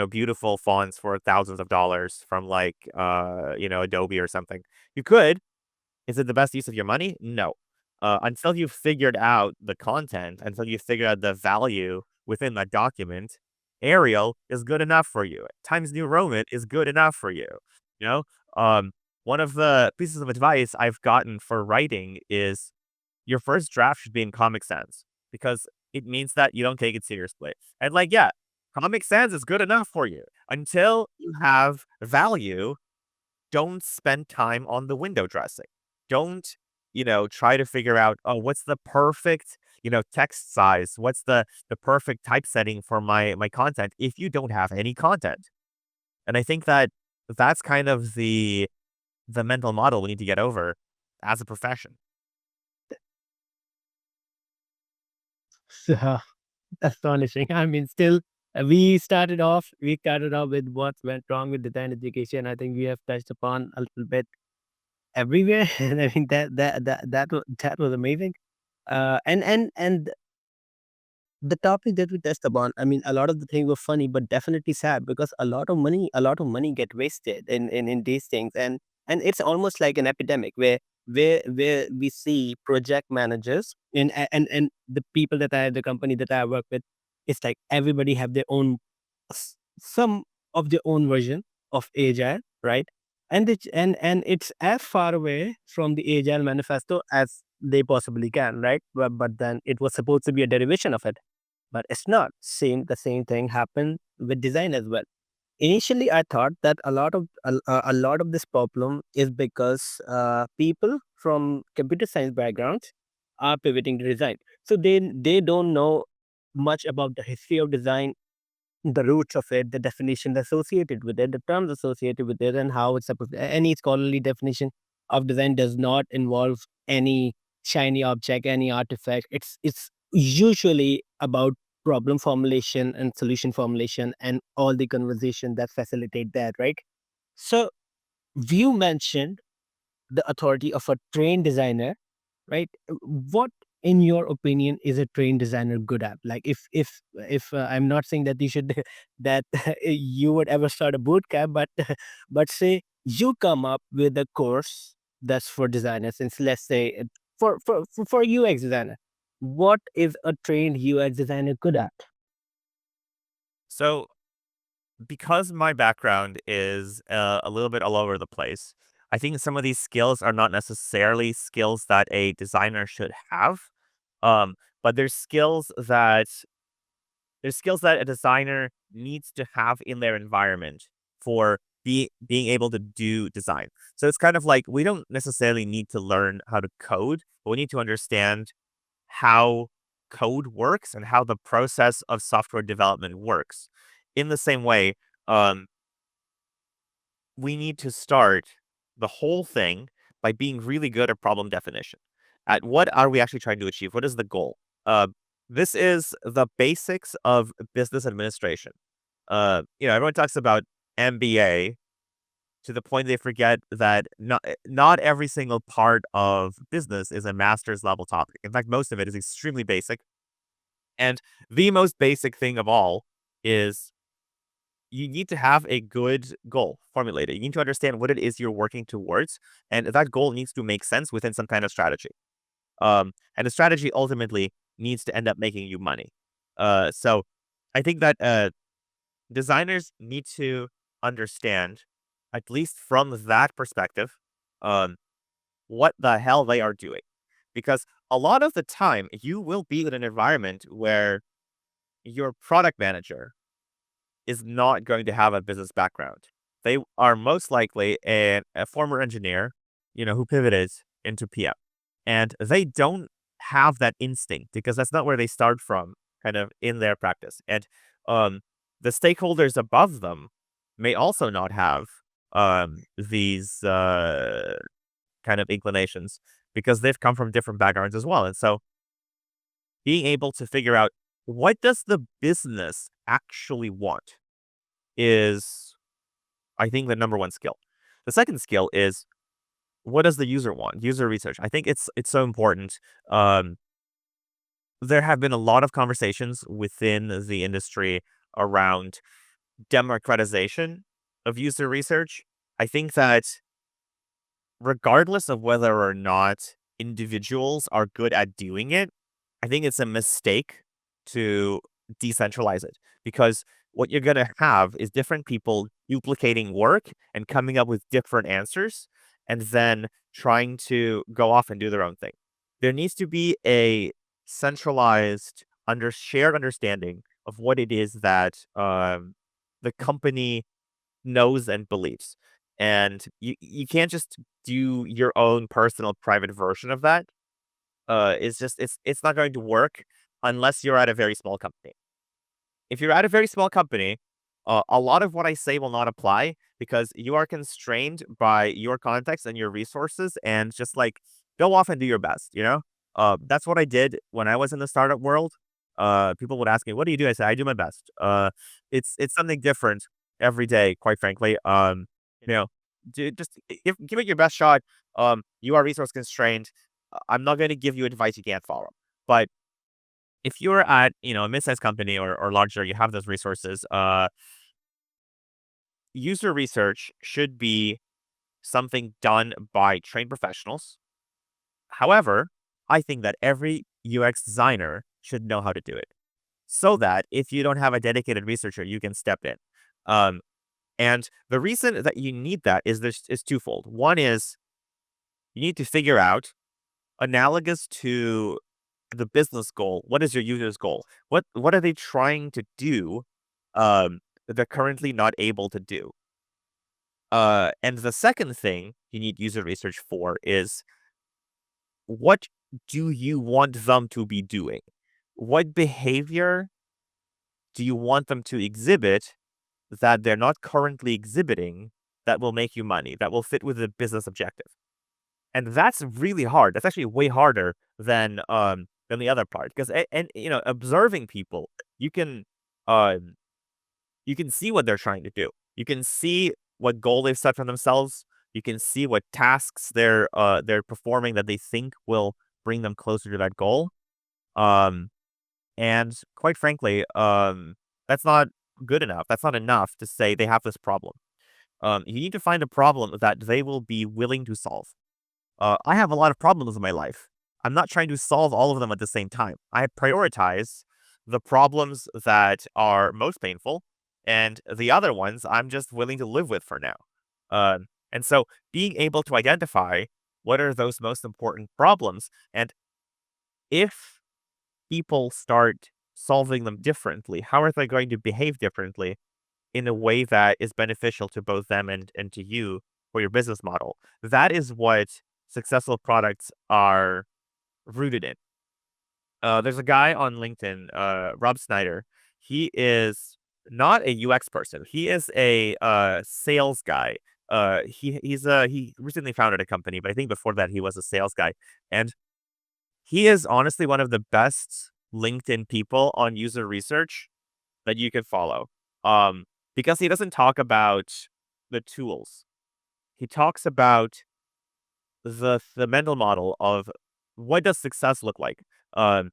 Speaker 1: beautiful fonts for thousands of dollars from like, Adobe or something. You could. Is it the best use of your money? No. Until you've figured out the content, until you figure out the value within that document, Arial is good enough for you. Times New Roman is good enough for you. You know, um, one of the pieces of advice I've gotten for writing is your first draft should be in Comic Sans, because it means that you don't take it seriously. And like, yeah, Comic Sans is good enough for you until you have value. Don't spend time on the window dressing. Don't, try to figure out, oh, what's the perfect, text size? What's the perfect typesetting for my content if you don't have any content? And I think that that's kind of the mental model we need to get over as a profession.
Speaker 3: So astonishing. I mean, still, we started off with what went wrong with design education. I think we have touched upon a little bit everywhere, and I think that was amazing. And the topic that we touched upon, I mean, a lot of the things were funny, but definitely sad, because a lot of money get wasted in these things, and it's almost like an epidemic where we see project managers and the people the company that I work with, it's like everybody have their own some of their own version of agile, right? And it's as far away from the agile manifesto as they possibly can, right? But then it was supposed to be a derivation of it, but it's not. The same thing happened with design as well. Initially, I thought that a lot of this problem is because people from computer science backgrounds are pivoting to design, so they don't know much about the history of design, the roots of it, the definition associated with it, the terms associated with it, and how it's supposed. Any scholarly definition of design does not involve any shiny object, any artifact. It's usually about problem formulation and solution formulation and all the conversation that facilitate that, right? So you mentioned the authority of a trained designer, right? What in your opinion, is a trained designer good at? Like, if I'm not saying that you should that you would ever start a boot camp, but but say you come up with a course that's for designers, and let's say for UX designer, what is a trained UX designer good at?
Speaker 1: So, because my background is a little bit all over the place, I think some of these skills are not necessarily skills that a designer should have. Um, but there's skills that a designer needs to have in their environment for being able to do design. So it's kind of like we don't necessarily need to learn how to code, but we need to understand how code works and how the process of software development works. In the same way, um, we need to start the whole thing by being really good at problem definition. At what are we actually trying to achieve? What is the goal? Uh, this is the basics of business administration. Everyone talks about MBA to the point they forget that not every single part of business is a master's level topic. In fact, most of it is extremely basic. And the most basic thing of all is you need to have a good goal formulated. You need to understand what it is you're working towards, and that goal needs to make sense within some kind of strategy. And the strategy ultimately needs to end up making you money. So I think that designers need to understand, at least from that perspective, um, what the hell they are doing. Because a lot of the time, you will be in an environment where your product manager is not going to have a business background. They are most likely a former engineer, who pivoted into PM. And they don't have that instinct because that's not where they start from, kind of in their practice. And um, the stakeholders above them may also not have these kind of inclinations because they've come from different backgrounds as well. And so being able to figure out what does the business actually want is, I think, the number one skill. The second skill is what does the user want? User research. I think it's so important. Um, there have been a lot of conversations within the industry around democratization of user research. I think that regardless of whether or not individuals are good at doing it, I think it's a mistake to decentralize it because what you're going to have is different people duplicating work and coming up with different answers and then trying to go off and do their own thing. There needs to be a centralized, shared understanding of what it is that the company knows and believes. And you can't just do your own personal private version of that. It's not going to work unless you're at a very small company. If you're at a very small company, a lot of what I say will not apply because you are constrained by your context and your resources, and just like go off and do your best. That's what I did when I was in the startup world. People would ask me, "What do you do?" I say, "I do my best." It's something different every day, quite frankly. You know, just give it your best shot. You are resource constrained. I'm not going to give you advice you can't follow, but if you're at, a mid-sized company or larger, you have those resources, user research should be something done by trained professionals. However, I think that every UX designer should know how to do it so that if you don't have a dedicated researcher, you can step in. Um, and the reason that you need that is twofold. One is you need to figure out, analogous to the business goal, what is your user's goal? What are they trying to do that they're currently not able to do? And the second thing you need user research for is what do you want them to be doing? What behavior do you want them to exhibit that they're not currently exhibiting that will make you money, that will fit with the business objective? And that's really hard. That's actually way harder than the other part because and observing people, you can um you can see what they're trying to do. You can see what goal they've set for themselves. You can see what tasks they're performing that they think will bring them closer to that goal. Um, and quite frankly, that's not good enough. That's not enough to say they have this problem. You need to find a problem that they will be willing to solve. I have a lot of problems in my life. I'm not trying to solve all of them at the same time. I prioritize the problems that are most painful, and the other ones I'm just willing to live with for now. And so being able to identify what are those most important problems, and if people start solving them differently, how are they going to behave differently in a way that is beneficial to both them and to you for your business model? That is what successful products are rooted in. There's a guy on LinkedIn, Rob Snyder. He is not a UX person. He is a sales guy. He recently founded a company, but I think before that he was a sales guy, and he is honestly one of the best LinkedIn people on user research that you can follow. Um, because he doesn't talk about the tools. He talks about the mental model of what does success look like. Um,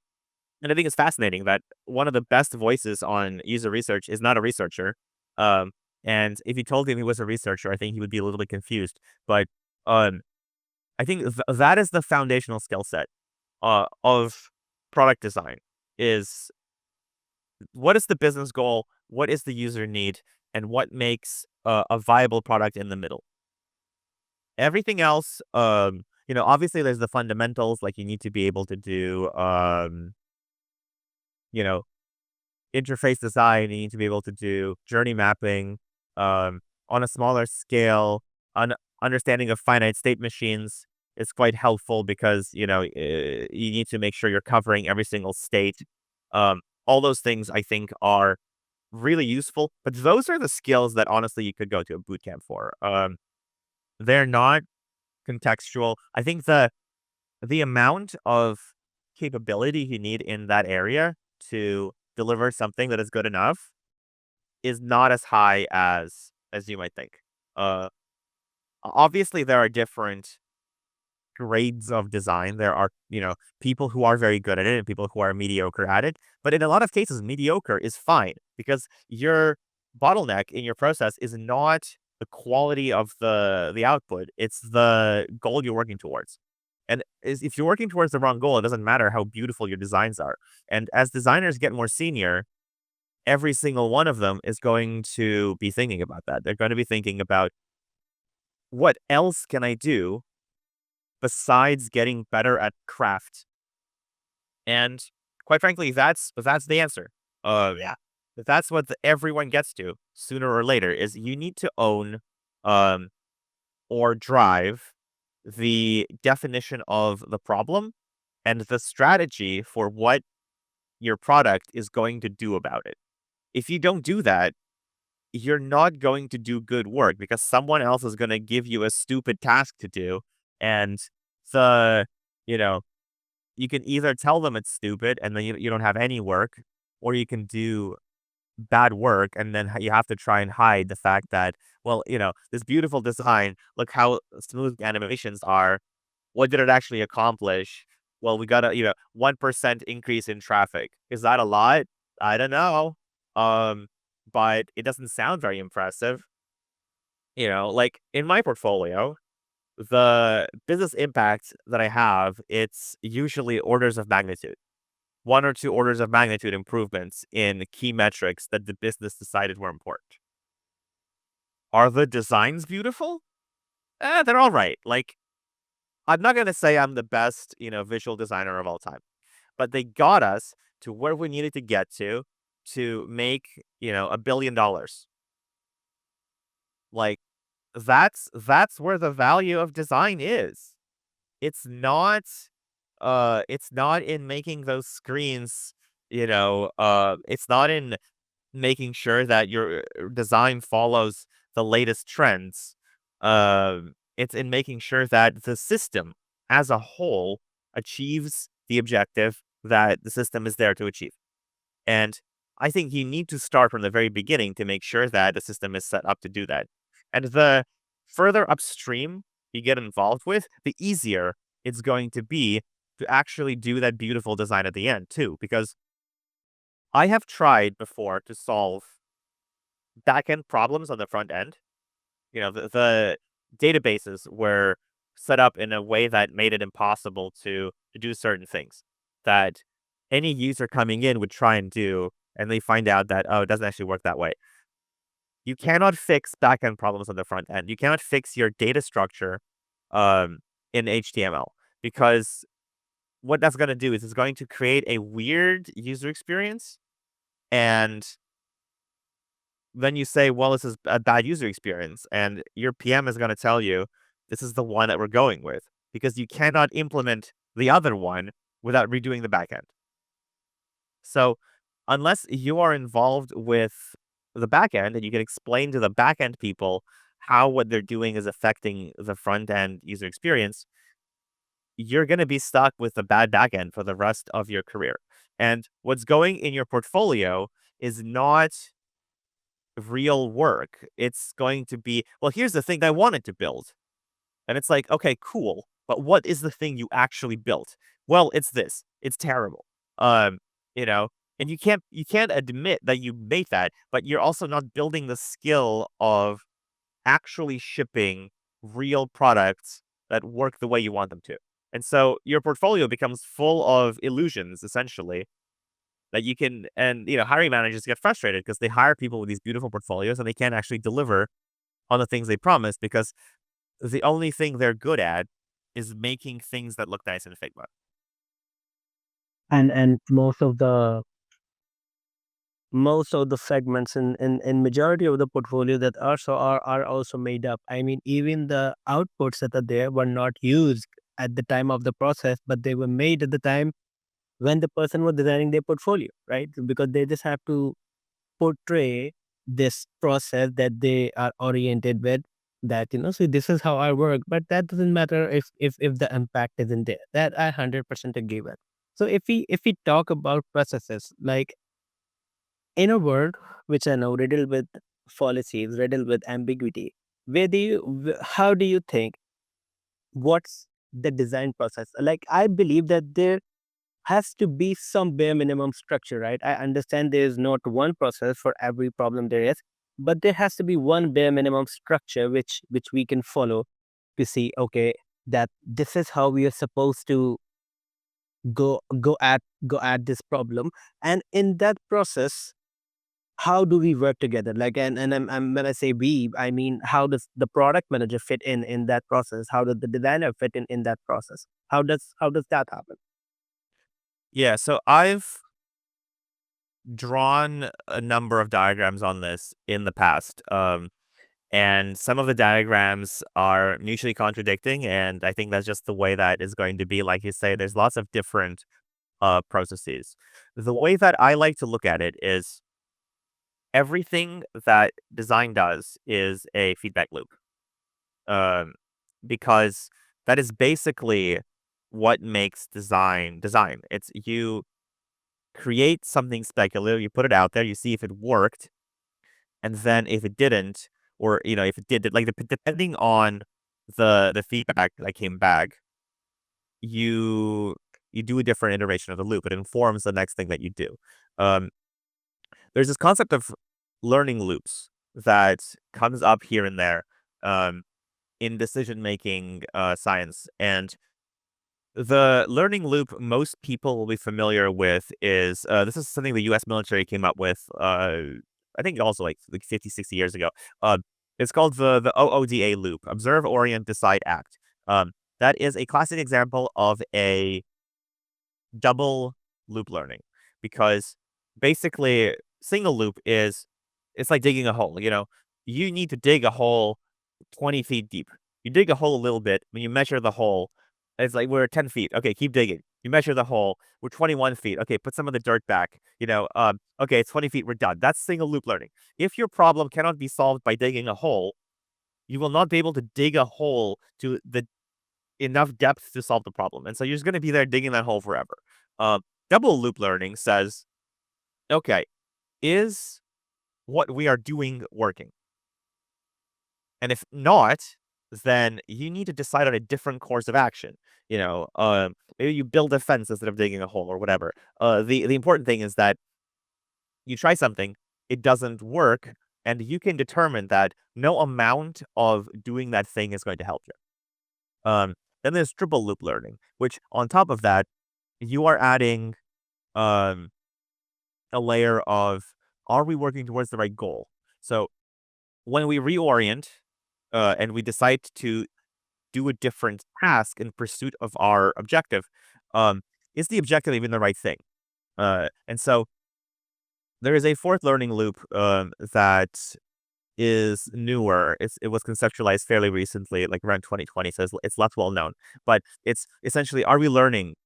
Speaker 1: and I think it's fascinating that one of the best voices on user research is not a researcher. Um, and if you told him he was a researcher, I think he would be a little bit confused. But um, I think that is the foundational skill set of product design. Is what is the business goal? What is the user need? And what makes a viable product in the middle? Everything else, obviously there's the fundamentals, like you need to be able to do, you know, interface design, you need to be able to do journey mapping, on a smaller scale. Understanding of finite state machines is quite helpful because, you need to make sure you're covering every single state. All those things I think are really useful, but those are the skills that honestly you could go to a boot camp for. They're not contextual. I think the amount of capability you need in that area to deliver something that is good enough is not as high as you might think. Uh, Obviously there are different grades of design. There are, people who are very good at it and people who are mediocre at it. But in a lot of cases, mediocre is fine because your bottleneck in your process is not the quality of the output. It's the goal you're working towards. And if you're working towards the wrong goal, it doesn't matter how beautiful your designs are. And as designers get more senior, every single one of them is going to be thinking about that. They're going to be thinking about what else can I do besides getting better at craft. And quite frankly, that's the answer. Yeah, that's what everyone gets to sooner or later. Is you need to own, um, or drive the definition of the problem and the strategy for what your product is going to do about it. If you don't do that, you're not going to do good work because someone else is going to give you a stupid task to do, and the you know you can either tell them it's stupid and then you don't have any work, or you can do bad work and then you have to try and hide the fact that, well, this beautiful design, look how smooth the animations are. What did it actually accomplish? Well, we got a 1% increase in traffic. Is that a lot? I don't know. Um, but it doesn't sound very impressive. Like in my portfolio, the business impact that I have, it's usually orders of magnitude, one or two orders of magnitude improvements in key metrics that the business decided were important. Are the designs beautiful? They're all right. Like, I'm not going to say I'm the best, visual designer of all time, but they got us to where we needed to get to make, $1 billion. Like, that's where the value of design is. It's not it's not in making those screens, it's not in making sure that your design follows the latest trends. It's in making sure that the system as a whole achieves the objective that the system is there to achieve. And I think you need to start from the very beginning to make sure that the system is set up to do that. And the further upstream you get involved with, the easier it's going to be to actually do that beautiful design at the end too. Because I have tried before to solve back-end problems on the front end. The databases were set up in a way that made it impossible to do certain things that any user coming in would try and do, and they find out that, oh, it doesn't actually work that way. You cannot fix back-end problems on the front end. You cannot fix your data structure um, in HTML, because what that's going to do is it's going to create a weird user experience, and then you say, well, this is a bad user experience, and your PM is going to tell you this is the one that we're going with, because you cannot implement the other one without redoing the backend. So unless you are involved with the backend and you can explain to the backend people how what they're doing is affecting the front end user experience, you're going to be stuck with the bad backend for the rest of your career. And what's going in your portfolio is not real work. It's going to be, well, here's the thing I wanted to build. And it's like, okay, cool. But what is the thing you actually built? Well, it's this. It's terrible. Um, you know, and you can't admit that you made that, but you're also not building the skill of actually shipping real products that work the way you want them to. And so your portfolio becomes full of illusions, essentially, that you can, and hiring managers get frustrated because they hire people with these beautiful portfolios and they can't actually deliver on the things they promise, because the only thing they're good at is making things that look nice in Figma.
Speaker 3: And most of the segments in majority of the portfolio that are also made up. I mean, even the outputs that are there were not used at the time of the process, but they were made at the time when the person was designing their portfolio, right? Because they just have to portray this process that they are oriented with, that so this is how I work, but that doesn't matter if the impact isn't there. That I 100% agree with. So if we talk about processes, like in a world which I know riddled with fallacies, riddled with ambiguity, how do you think, what's the design process? Like, I believe that there has to be some bare minimum structure, right? I understand there is not one process for every problem there is, but there has to be one bare minimum structure which we can follow to see, okay, that this is how we are supposed to go at this problem. And in that process, how do we work together? Like, and when I say we, I mean, how does the product manager fit in that process? How does the designer fit in that process? How does that happen?
Speaker 1: Yeah, so I've drawn a number of diagrams on this in the past. And some of the diagrams are mutually contradicting, and I think that's just the way that is going to be. Like you say, there's lots of different processes. The way that I like to look at it is everything that design does is a feedback loop. Um, because that is basically what makes design. It's you create something speculative, you put it out there, you see if it worked, and then if it didn't, or if it did, like depending on the feedback that came back, you you do a different iteration of the loop. It informs the next thing that you do. Um, there's this concept of learning loops that comes up here and there um, in decision making science, and the learning loop most people will be familiar with is this is something the U.S. military came up with. I think also like 50, 60 years ago. It's called the OODA loop: observe, orient, decide, act. Um, that is a classic example of a double loop learning, because basically single loop is, it's like digging a hole. You need to dig a hole 20 feet deep. You dig a hole a little bit. When you measure the hole, it's like, we're 10 feet. Okay, keep digging. You measure the hole. We're 21 feet. Okay, put some of the dirt back. Okay, it's 20 feet. We're done. That's single loop learning. If your problem cannot be solved by digging a hole, you will not be able to dig a hole to the enough depth to solve the problem. And so you're just going to be there digging that hole forever. Um, Double loop learning says, okay, is what we are doing working? And if not, then you need to decide on a different course of action. Maybe you build a fence instead of digging a hole or whatever. The important thing is that you try something, it doesn't work, and you can determine that no amount of doing that thing is going to help you. Then there's triple loop learning, which on top of that, you are adding um, a layer of, are we working towards the right goal? So when we reorient and we decide to do a different task in pursuit of our objective, um, is the objective even the right thing? And so there is a fourth learning loop that is newer. It was conceptualized fairly recently, like around 2020, so it's less well known. But it's essentially, are we learning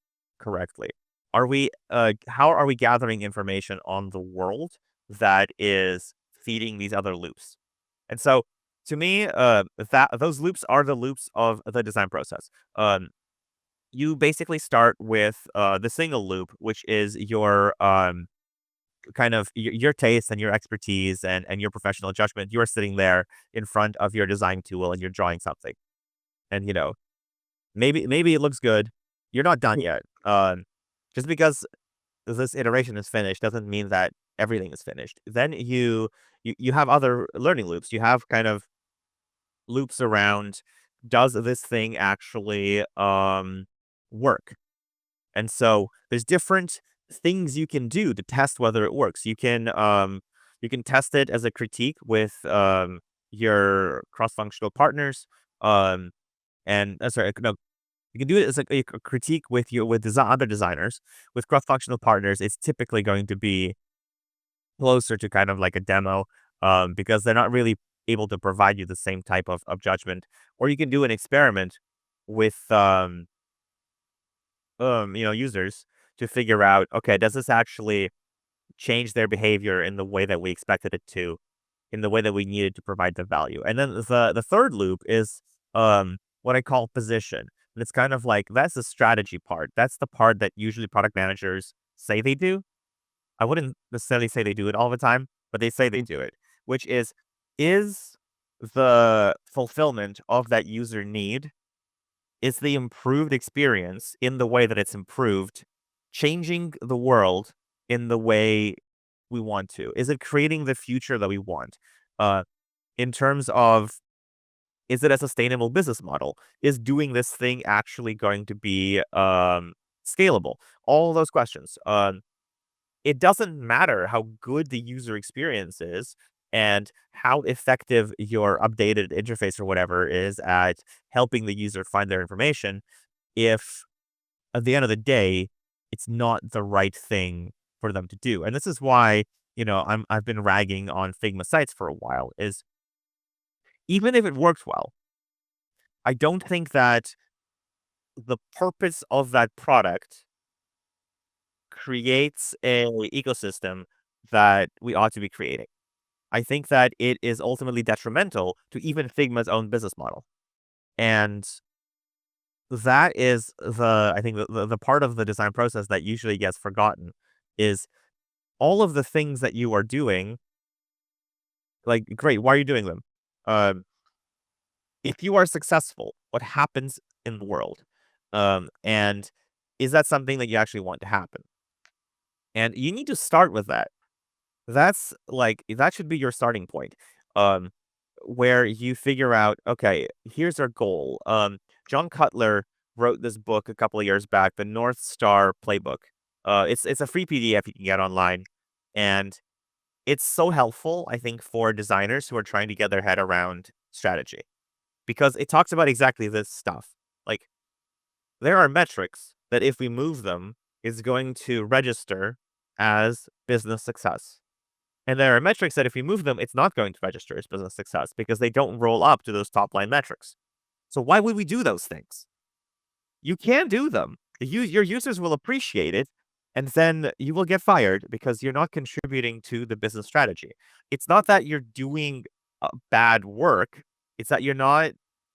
Speaker 1: correctly? How are we gathering information on the world that is feeding these other loops? And so, to me, that those loops are the loops of the design process. You basically start with the single loop, which is your kind of your taste and your expertise and your professional judgment. You're sitting there in front of your design tool and you're drawing something. And maybe it looks good. You're not done yet. Just because this iteration is finished doesn't mean that everything is finished. Then you have other learning loops. You have kind of loops around, does this thing actually work? And so there's different things you can do to test whether it works. You can test it as a critique with your cross-functional partners. Um, and sorry, no, you can do it as a critique with other designers. With cross-functional partners, it's typically going to be closer to kind of like a demo, because they're not really able to provide you the same type of judgment. Or you can do an experiment with users to figure out, okay, does this actually change their behavior in the way that we expected it to, in the way that we needed to provide the value. And then the third loop is what I call position. And it's kind of like, that's the strategy part. That's the part that usually product managers say they do. I wouldn't necessarily say they do it all the time, but they say they do it, which is the fulfillment of that user need, is the improved experience in the way that it's improved, changing the world in the way we want to? Is it creating the future that we want? Uh, in terms of, is it a sustainable business model? Is doing this thing actually going to be scalable? All those questions. It doesn't matter how good the user experience is and how effective your updated interface or whatever is at helping the user find their information, if at the end of the day, it's not the right thing for them to do. And this is why, I've been ragging on Figma sites for a while, is even if it works well, I don't think that the purpose of that product creates a ecosystem that we ought to be creating. I think that it is ultimately detrimental to even Figma's own business model. And that is I think the part of the design process that usually gets forgotten, is all of the things that you are doing. Like, great, why are you doing them? Um, if you are successful, what happens in the world? And is that something that you actually want to happen? And you need to start with that. That should be your starting point. Um, where you figure out, okay, here's our goal. John Cutler wrote this book a couple of years back, the North Star Playbook. It's a free PDF you can get online, and it's so helpful, I think, for designers who are trying to get their head around strategy, because it talks about exactly this stuff. Like, there are metrics that if we move them, is going to register as business success. And there are metrics that if we move them, it's not going to register as business success because they don't roll up to those top line metrics. So why would we do those things? You can do them. Your users will appreciate it, and then you will get fired because you're not contributing to the business strategy. It's not that you're doing bad work. It's that you're not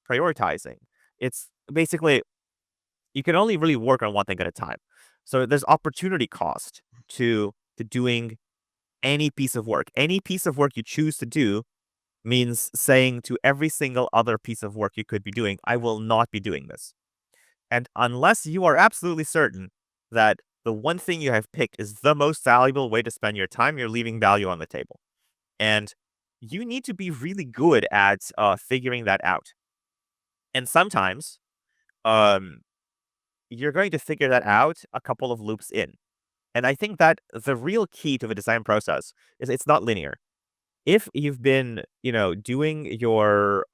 Speaker 1: prioritizing. It's basically, you can only really work on one thing at a time. So there's opportunity cost to doing any piece of work. Any piece of work you choose to do means saying to every single other piece of work you could be doing, I will not be doing this. And unless you are absolutely certain that the one thing you have picked is the most valuable way to spend your time, you're leaving value on the table. And you need to be really good at figuring that out. And sometimes um, you're going to figure that out a couple of loops in. And I think that the real key to the design process is it's not linear. If you've been, doing your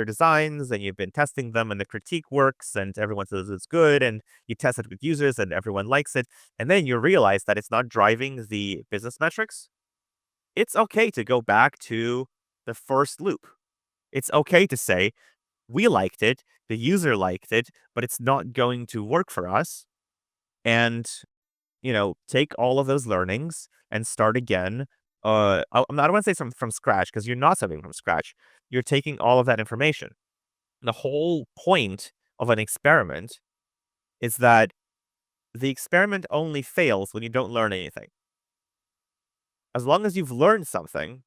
Speaker 1: designs and you've been testing them and the critique works and everyone says it's good and you test it with users and everyone likes it, and then you realize that it's not driving the business metrics, it's okay to go back to the first loop. It's okay to say, we liked it, the user liked it, but it's not going to work for us. And take all of those learnings and start again. I don't want to say from scratch because you're not starting from scratch. You're taking all of that information. The whole point of an experiment is that the experiment only fails when you don't learn anything. As long as you've learned something,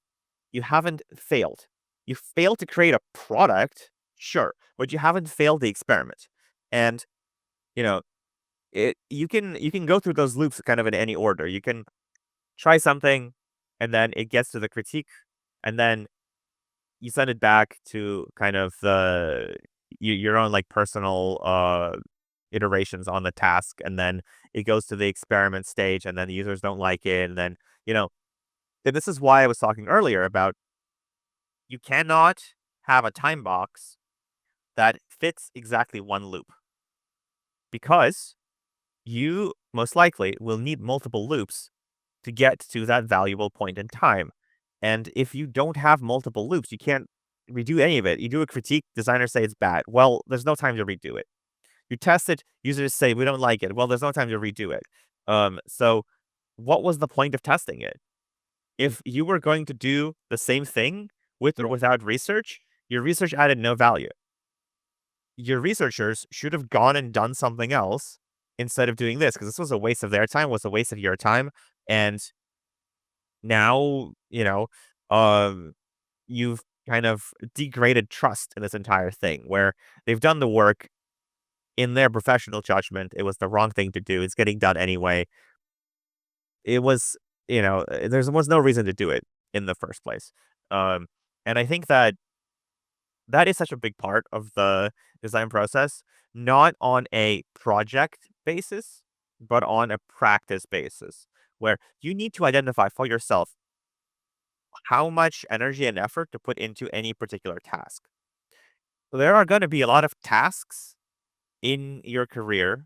Speaker 1: you haven't failed. You failed to create a product, sure, but you haven't failed the experiment. And you know, you can go through those loops kind of in any order. You can try something, and then it gets to the critique, and then you send it back to kind of your own like personal iterations on the task, and then it goes to the experiment stage, and then the users don't like it, and then you know, and this is why I was talking earlier about you cannot have a time box that fits exactly one loop because you most likely will need multiple loops to get to that valuable point in time. And if you don't have multiple loops, you can't redo any of it. You do a critique, designers say it's bad. Well, there's no time to redo it. You test it, users say we don't like it. Well, there's no time to redo it. So what was the point of testing it? If you were going to do the same thing with or without research, your research added no value. Your researchers should have gone and done something else instead of doing this because this was a waste of their time, was a waste of your time. And now, um, you've kind of degraded trust in this entire thing where they've done the work in their professional judgment. It was the wrong thing to do. It's getting done anyway. It was, there was no reason to do it in the first place. Um, and I think that that is such a big part of the design process, not on a project basis, but on a practice basis, where you need to identify for yourself how much energy and effort to put into any particular task. There are going to be a lot of tasks in your career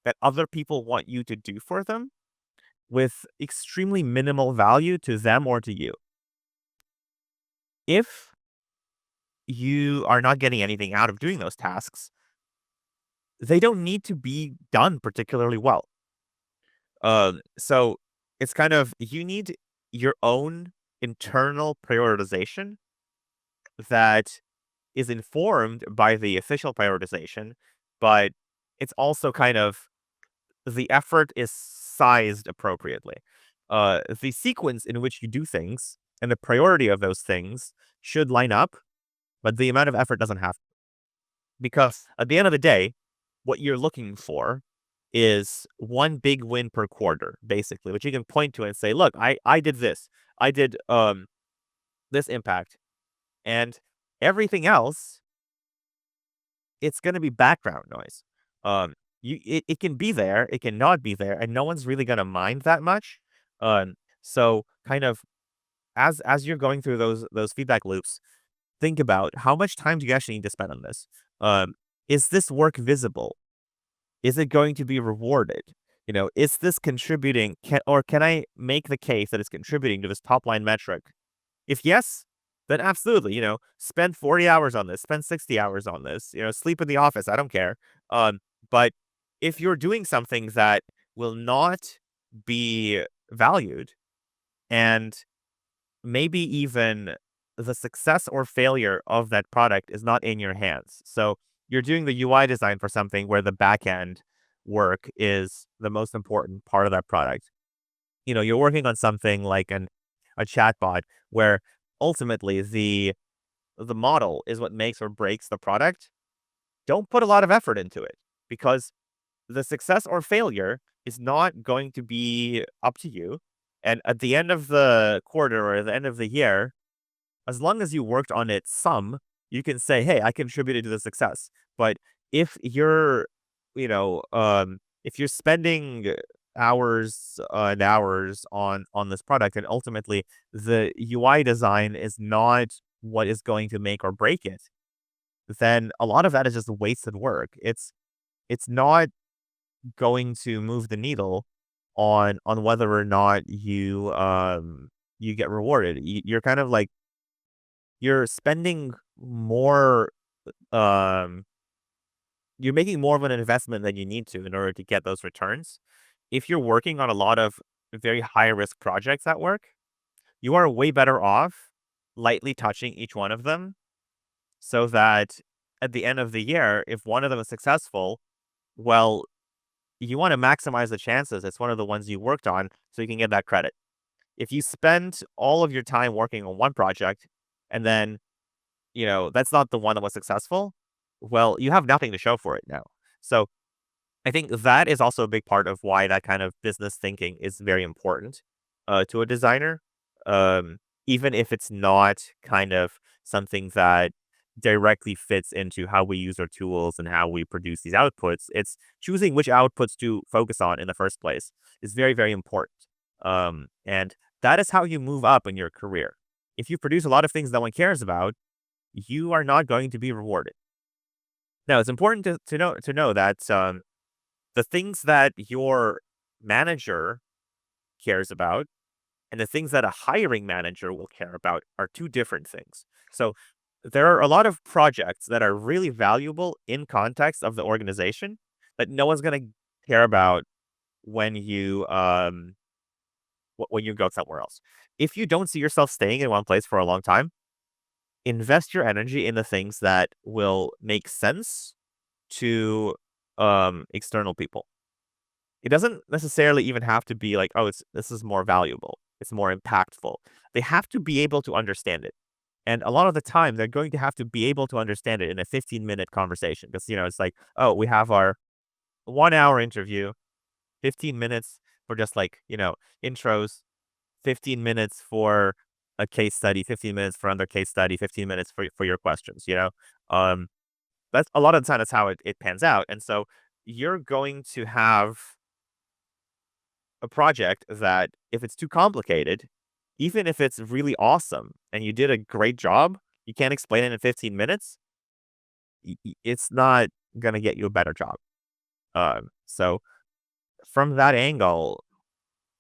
Speaker 1: that other people want you to do for them with extremely minimal value to them or to you. If you are not getting anything out of doing those tasks, they don't need to be done particularly well. So it's kind of you need your own internal prioritization that is informed by the official prioritization, but it's also kind of the effort is sized appropriately. The sequence in which you do things and the priority of those things should line up, but the amount of effort doesn't have to. Because at the end of the day, what you're looking for is one big win per quarter, basically, which you can point to and say, look, I did this. I did this impact. And everything else, it's gonna be background noise. It can be there, it can not be there, and no one's really gonna mind that much. So kind of as you're going through those feedback loops, think about how much time do you actually need to spend on this? Is this work visible? Is it going to be rewarded? Is this contributing? Can I make the case that it's contributing to this top line metric? If yes, then absolutely, spend 40 hours on this, spend 60 hours on this, sleep in the office. I don't care. But if you're doing something that will not be valued and maybe even the success or failure of that product is not in your hands. So you're doing the UI design for something where the back end work is the most important part of that product. You're working on something like a chatbot where ultimately the model is what makes or breaks the product, don't put a lot of effort into it, because the success or failure is not going to be up to you. And at the end of the quarter or the end of the year, as long as you worked on it some, you can say, "Hey, I contributed to the success." But if you're, if you're spending hours and hours on this product, and ultimately the UI design is not what is going to make or break it, then a lot of that is just wasted work. It's not going to move the needle on whether or not you get rewarded. You're kind of like you're spending more um you're making more of an investment than you need to in order to get those returns. If you're working on a lot of very high risk projects at work, you are way better off lightly touching each one of them, so that at the end of the year, if one of them is successful, well, you want to maximize the chances it's one of the ones you worked on so you can get that credit. If you spend all of your time working on one project and then, that's not the one that was successful, well, you have nothing to show for it now. So I think that is also a big part of why that kind of business thinking is very important to a designer, um, even if it's not kind of something that directly fits into how we use our tools and how we produce these outputs. It's choosing which outputs to focus on in the first place is very, very important. And that is how you move up in your career. If you produce a lot of things no one cares about, you are not going to be rewarded. Now, it's important to know that the things that your manager cares about and the things that a hiring manager will care about are two different things. So there are a lot of projects that are really valuable in context of the organization that no one's going to care about when you go somewhere else. If you don't see yourself staying in one place for a long time, invest your energy in the things that will make sense to external people. It doesn't necessarily even have to be like, "Oh, this is more valuable. It's more impactful." They have to be able to understand it. And a lot of the time, they're going to have to be able to understand it in a 15-minute conversation because, it's like, "Oh, we have our 1-hour interview, 15 minutes for just like, intros, 15 minutes for a case study, 15 minutes for another case study, 15 minutes for your questions." Um, that's a lot of the time that's how it pans out. And so you're going to have a project that if it's too complicated, even if it's really awesome and you did a great job, you can't explain it in 15 minutes, it's not going to get you a better job. So from that angle,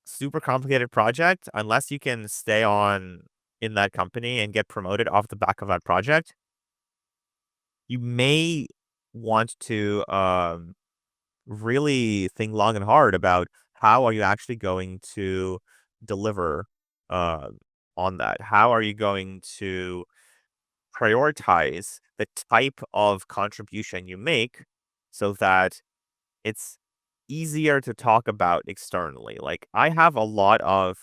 Speaker 1: super complicated project, unless you can stay on in that company and get promoted off the back of that project, you may want to really think long and hard about how are you actually going to deliver uh, on that? How are you going to prioritize the type of contribution you make so that it's easier to talk about externally? Like, I have a lot of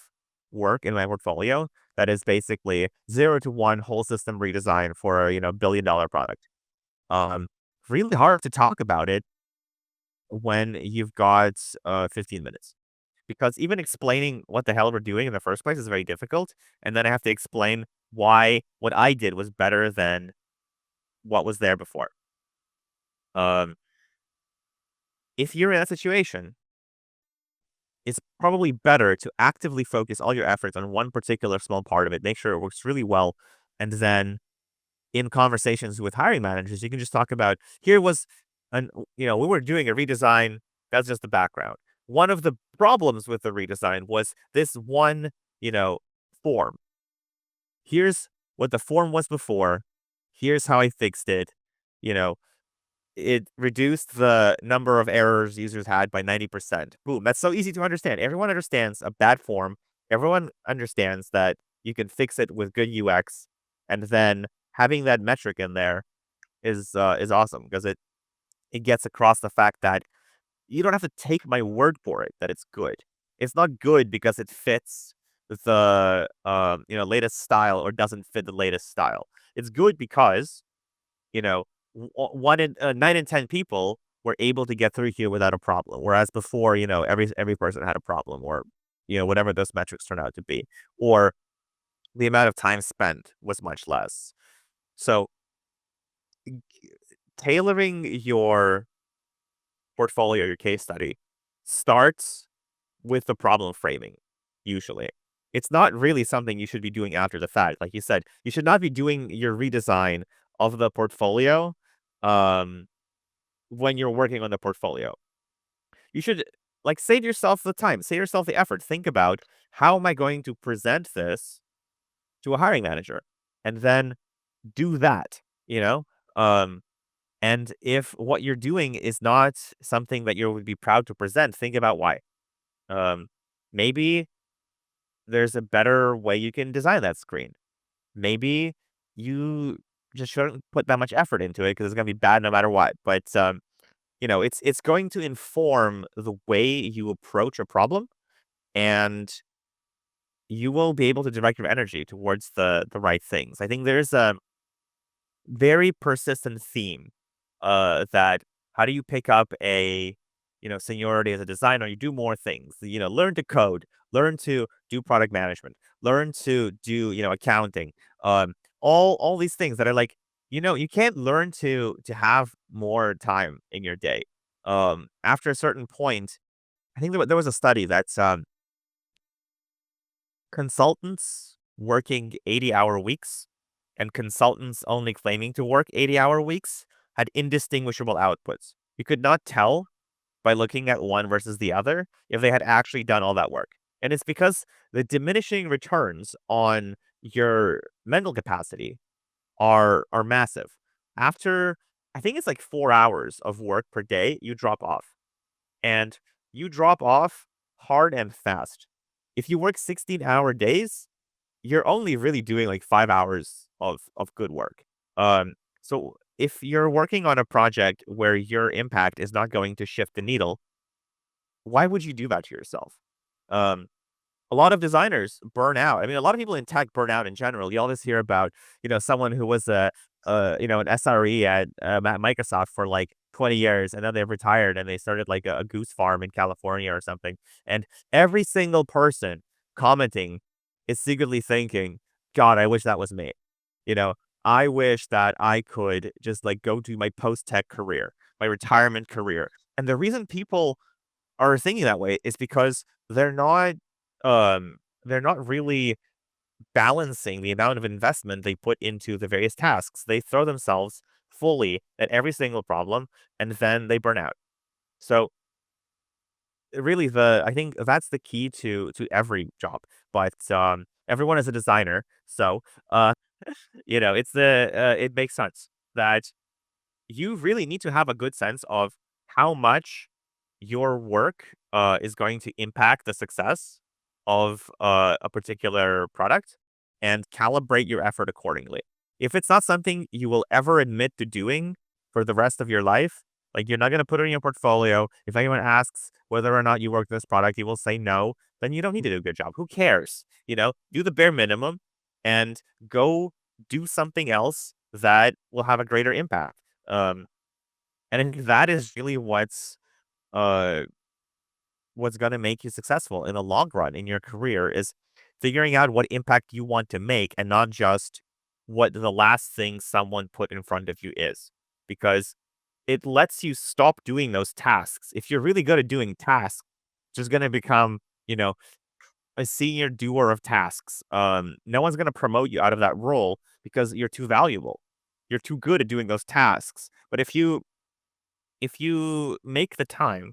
Speaker 1: work in my portfolio that is basically 0 to 1 whole system redesign for a billion-dollar product. Um, Really hard to talk about it when you've got 15 minutes. Because even explaining what the hell we're doing in the first place is very difficult. And then I have to explain why what I did was better than what was there before. Um, if you're in that situation, it's probably better to actively focus all your efforts on one particular small part of it, make sure it works really well. And then in conversations with hiring managers, you can just talk about here was we were doing a redesign. That's just the background. One of the problems with the redesign was this one, form. Here's what the form was before. Here's how I fixed it. You know, it reduced the number of errors users had by 90%. Boom. That's so easy to understand. Everyone understands a bad form. Everyone understands that you can fix it with good UX. And then having that metric in there is awesome because it gets across the fact that you don't have to take my word for it that it's good. It's not good because it fits the latest style or doesn't fit the latest style. It's good because you know, 9 in 10 people were able to get through here without a problem. Whereas before, every person had a problem, or whatever those metrics turn out to be, or the amount of time spent was much less. So tailoring your portfolio, your case study, starts with the problem framing. Usually, it's not really something you should be doing after the fact. Like you said, you should not be doing your redesign of the portfolio um when you're working on the portfolio. You should like save yourself the time, save yourself the effort. Think about, how am I going to present this to a hiring manager? And then do that, you know? Um, and if what you're doing is not something that you would be proud to present, think about why. Um, Maybe there's a better way you can design that screen. Maybe you just shouldn't put that much effort into it because it's gonna be bad no matter what. But it's going to inform the way you approach a problem, and you will be able to direct your energy towards the right things. I think there's a very persistent theme that, how do you pick up a seniority as a designer? You do more things. Learn to code, learn to do product management, learn to do accounting. Um, all these things that are like, you can't learn to have more time in your day. After a certain point, I think there was a study that's consultants working 80-hour weeks and consultants only claiming to work 80-hour weeks had indistinguishable outputs. You could not tell by looking at one versus the other if they had actually done all that work. And it's because the diminishing returns on your mental capacity are massive. After, I think it's like 4 hours of work per day, you drop off. And you drop off hard and fast. If you work 16-hour days, you're only really doing like 5 hours of good work. So if you're working on a project where your impact is not going to shift the needle, why would you do that to yourself? Um, a lot of designers burn out. I mean, a lot of people in tech burn out in general. You always hear about, someone who was an SRE at Microsoft for like 20 years, and then they've retired and they started like a goose farm in California or something. And every single person commenting is secretly thinking, God, I wish that was me. You know, I wish that I could just like go to my post-tech career, my retirement career. And the reason people are thinking that way is because they're not really balancing the amount of investment they put into the various tasks. They throw themselves fully at every single problem and then they burn out. So really, I think that's the key to every job. But everyone is a designer, so uh it makes sense that you really need to have a good sense of how much your work is going to impact the success of a particular product, and calibrate your effort accordingly. If it's not something you will ever admit to doing for the rest of your life, like you're not going to put it in your portfolio. If anyone asks whether or not you work this product, you will say no, then you don't need to do a good job. Who cares? Do the bare minimum and go do something else that will have a greater impact. Um, and I think that is really uh what's going to make you successful in the long run in your career, is figuring out what impact you want to make and not just what the last thing someone put in front of you is. Because it lets you stop doing those tasks. If you're really good at doing tasks, just going to become, you know, a senior doer of tasks. No one's going to promote you out of that role because you're too valuable. You're too good at doing those tasks. But if you make the time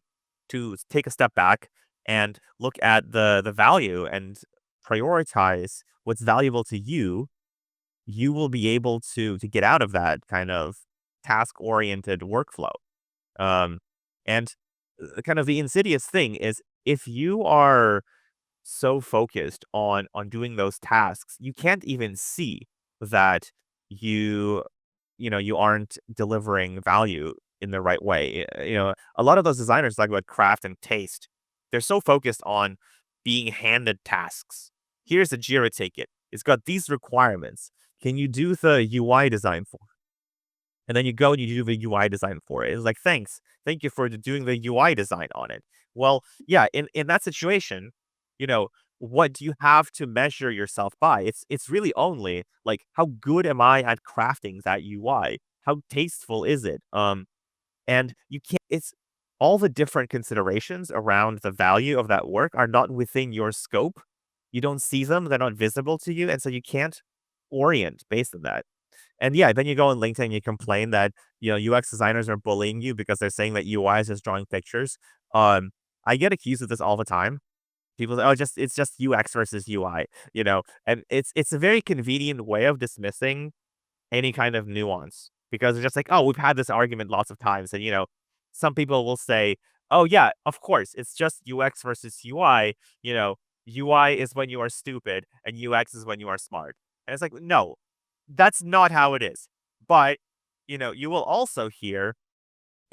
Speaker 1: to take a step back and look at the value and prioritize what's valuable to you, you will be able to get out of that kind of task oriented workflow. Um, and kind of the insidious thing is, if you are so focused on doing those tasks, you can't even see that you you aren't delivering value in the right way. A lot of those designers talk about craft and taste. They're so focused on being handed tasks Here's a Jira ticket. It's got these requirements. Can you do the UI design for it? And then you go and you do the UI design for it. It's like, thanks. Thank you for doing the UI design on it. Well, yeah, in that situation, you know, what do you have to measure yourself by? It's really only like how good am I at crafting that UI? How tasteful is it? And you can't, it's all the different considerations around the value of that work are not within your scope. You don't see them, they're not visible to you. And so you can't orient based on that. And yeah, then you go on LinkedIn and you complain that, UX designers are bullying you because they're saying that UI is just drawing pictures. I get accused of this all the time. People say, "Oh, it's just UX versus UI," and it's a very convenient way of dismissing any kind of nuance because it's just like, oh, we've had this argument lots of times. And, some people will say, oh, yeah, of course, it's just UX versus UI. UI is when you are stupid and UX is when you are smart. And it's like, no, that's not how it is. But, you will also hear,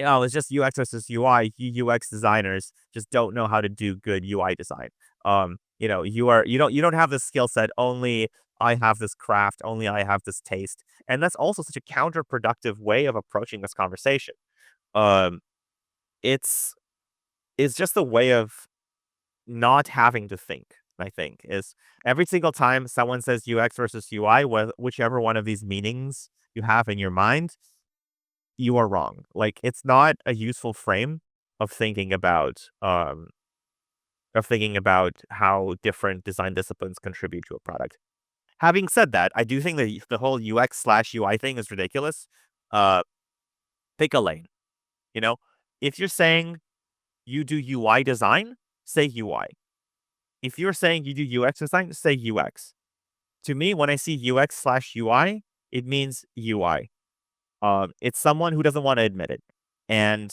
Speaker 1: oh, it's just UX versus UI. You UX designers just don't know how to do good UI design. You don't have this skill set. Only I have this craft. Only I have this taste, and that's also such a counterproductive way of approaching this conversation. Um, it's it's just a way of not having to think. I think is every single time someone says UX versus UI, whichever one of these meanings you have in your mind, you are wrong. Like, it's not a useful frame of thinking about how different design disciplines contribute to a product. Having said that, I do think that the whole UX/UI thing is ridiculous. Uh, Pick a lane. You know, if you're saying you do UI design, say UI. If you're saying you do UX design, say UX. To me, when I see UX/UI, it means UI. It's someone who doesn't want to admit it. And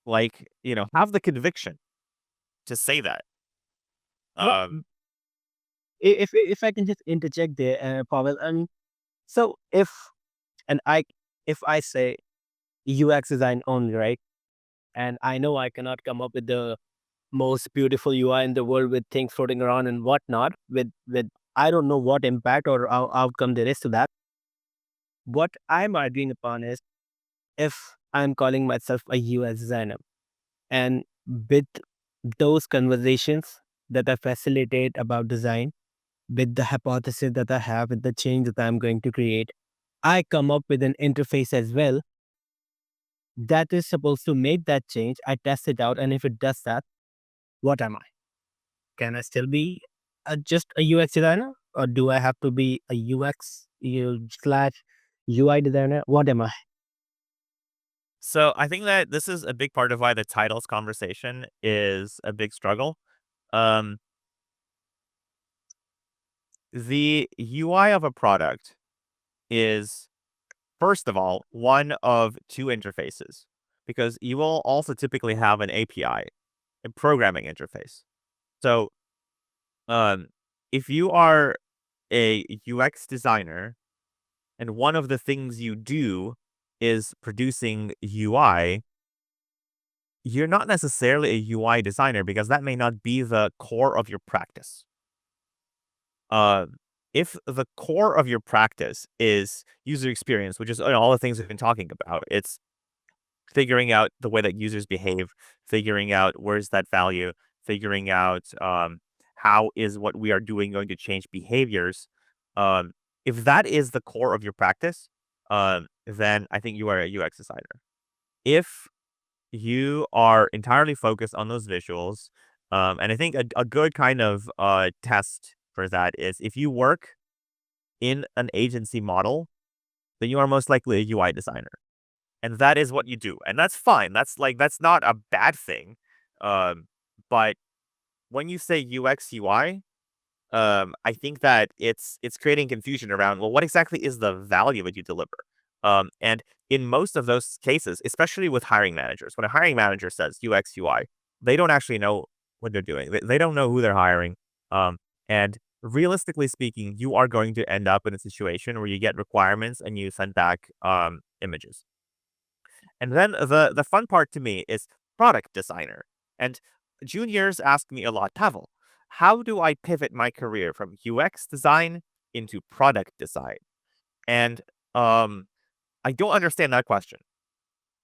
Speaker 1: like, have the conviction to say that.
Speaker 3: Well,
Speaker 1: Um,
Speaker 3: if I can just interject there, Pavel, and so and I if I say UX design only, right? And I know I cannot come up with the most beautiful UI in the world with things floating around and whatnot. With I don't know what impact or outcome there is to that. What I'm arguing upon is if I'm calling myself a UX designer, and with those conversations that I facilitate about design, with the hypothesis that I have, with the change that I'm going to create, I come up with an interface as well that is supposed to make that change. I test it out, and if it does that, what am I? Can I still be just a UX designer, or do I have to be a slash UI designer? What am I?
Speaker 1: so I think that this is a big part of why the titles conversation is a big struggle. Um, the UI of a product is, first of all, one of two interfaces, because you will also typically have an API, a programming interface. So, um, if you are a UX designer and one of the things you do is producing UI, you're not necessarily a UI designer because that may not be the core of your practice. Uh, if the core of your practice is user experience, which is all the things we've been talking about, it's figuring out the way that users behave, figuring out where's that value, figuring out how is what we are doing going to change behaviors. Um, if that is the core of your practice, then I think you are a UX designer. If you are entirely focused on those visuals, and I think a good kind of test for that is if you work in an agency model, then you are most likely a UI designer. And that is what you do. And that's fine. That's not a bad thing. Um, but when you say UX UI, I think that it's creating confusion around, well, what exactly is the value that you deliver? And in most of those cases, especially with hiring managers, when a hiring manager says UX UI, they don't actually know what they're doing. They don't know who they're hiring. And realistically speaking, you are going to end up in a situation where you get requirements and you send back images. And then the fun part to me is product designer. And juniors ask me a lot, Pavel, how do I pivot my career from UX design into product design? And um, I don't understand that question.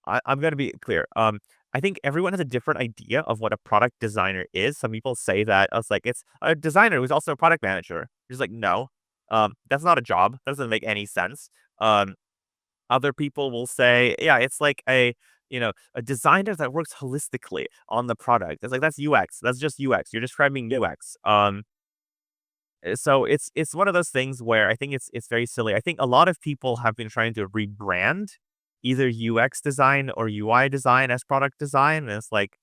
Speaker 1: I'm going to be clear. I think everyone has a different idea of what a product designer is. Some people say that it's like it's a designer who's also a product manager. Just like no, that's not a job. That doesn't make any sense. Um, Other people will say, yeah, it's like a designer that works holistically on the product. It's like that's UX. That's just UX. You're describing UX. So it's one of those things where I think it's very silly. I think a lot of people have been trying to rebrand either UX design or UI design as product design, and it's like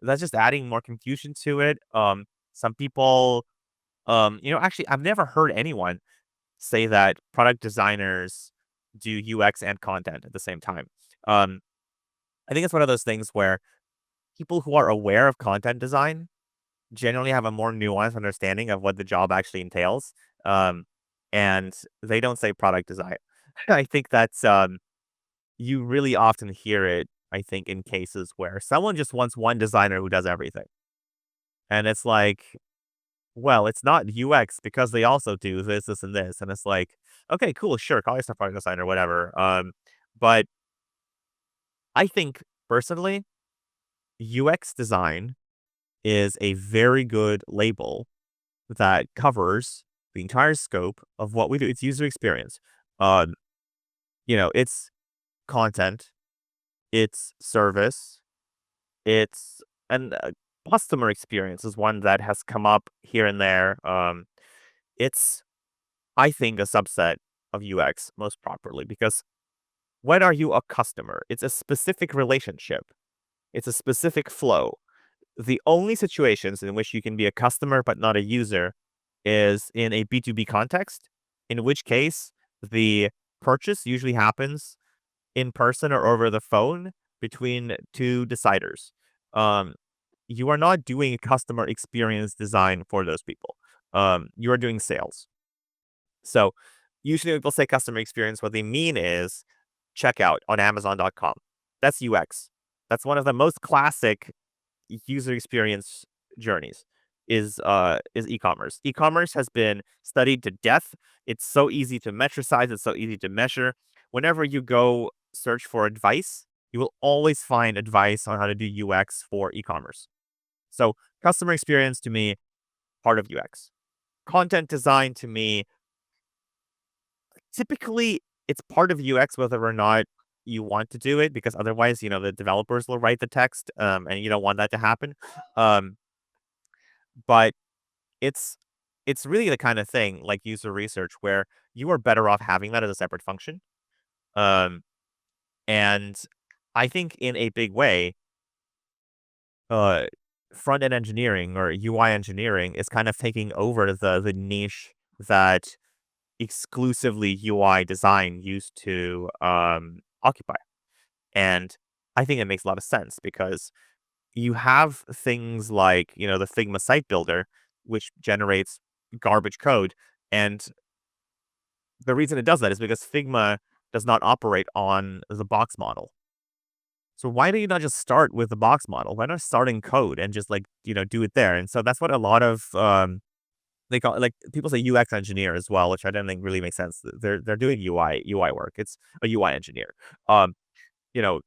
Speaker 1: that's just adding more confusion to it. Some people, actually, I've never heard anyone say that product designers do UX and content at the same time. Um, I think it's one of those things where people who are aware of content design generally have a more nuanced understanding of what the job actually entails. Um, and they don't say product design. I think that's you really often hear it, I think, in cases where someone just wants one designer who does everything. And it's like, well, it's not UX because they also do this, this, and this. And it's like, okay, cool, sure, call yourself product designer, whatever. But I think personally, UX design is a very good label that covers the entire scope of what we do. It's user experience. Um, it's content, it's service, it's and customer experience is one that has come up here and there. It's I think a subset of UX most properly because when are you a customer? It's a specific relationship. It's a specific flow. The only situations in which you can be a customer but not a user is in a B2B context, in which case the purchase usually happens in person or over the phone between two deciders. Um, you are not doing customer experience design for those people. You are doing sales. So usually when people say customer experience, what they mean is checkout on Amazon.com. That's UX. That's one of the most classic user experience journeys is e-commerce. E-commerce has been studied to death. It's so easy to metricize, it's so easy to measure. Whenever you go search for advice, you will always find advice on how to do UX for e-commerce. So, customer experience to me, part of UX. Content design to me, typically it's part of UX whether or not you want to do it because otherwise, the developers will write the text and you don't want that to happen. Um, but It's it's really the kind of thing like user research where you are better off having that as a separate function. Um, and I think in a big way, uh, front end engineering or UI engineering is kind of taking over the niche that exclusively UI design used to occupy. And I think it makes a lot of sense because you have things like, the Figma site builder, which generates garbage code. And the reason it does that is because Figma does not operate on the box model. So why do you not just start with the box model? Why not start in code and just like, do it there? And so that's what a lot of they call like people say UX engineer as well, which I don't think really makes sense. They're doing UI work. It's a UI engineer. Um, you know,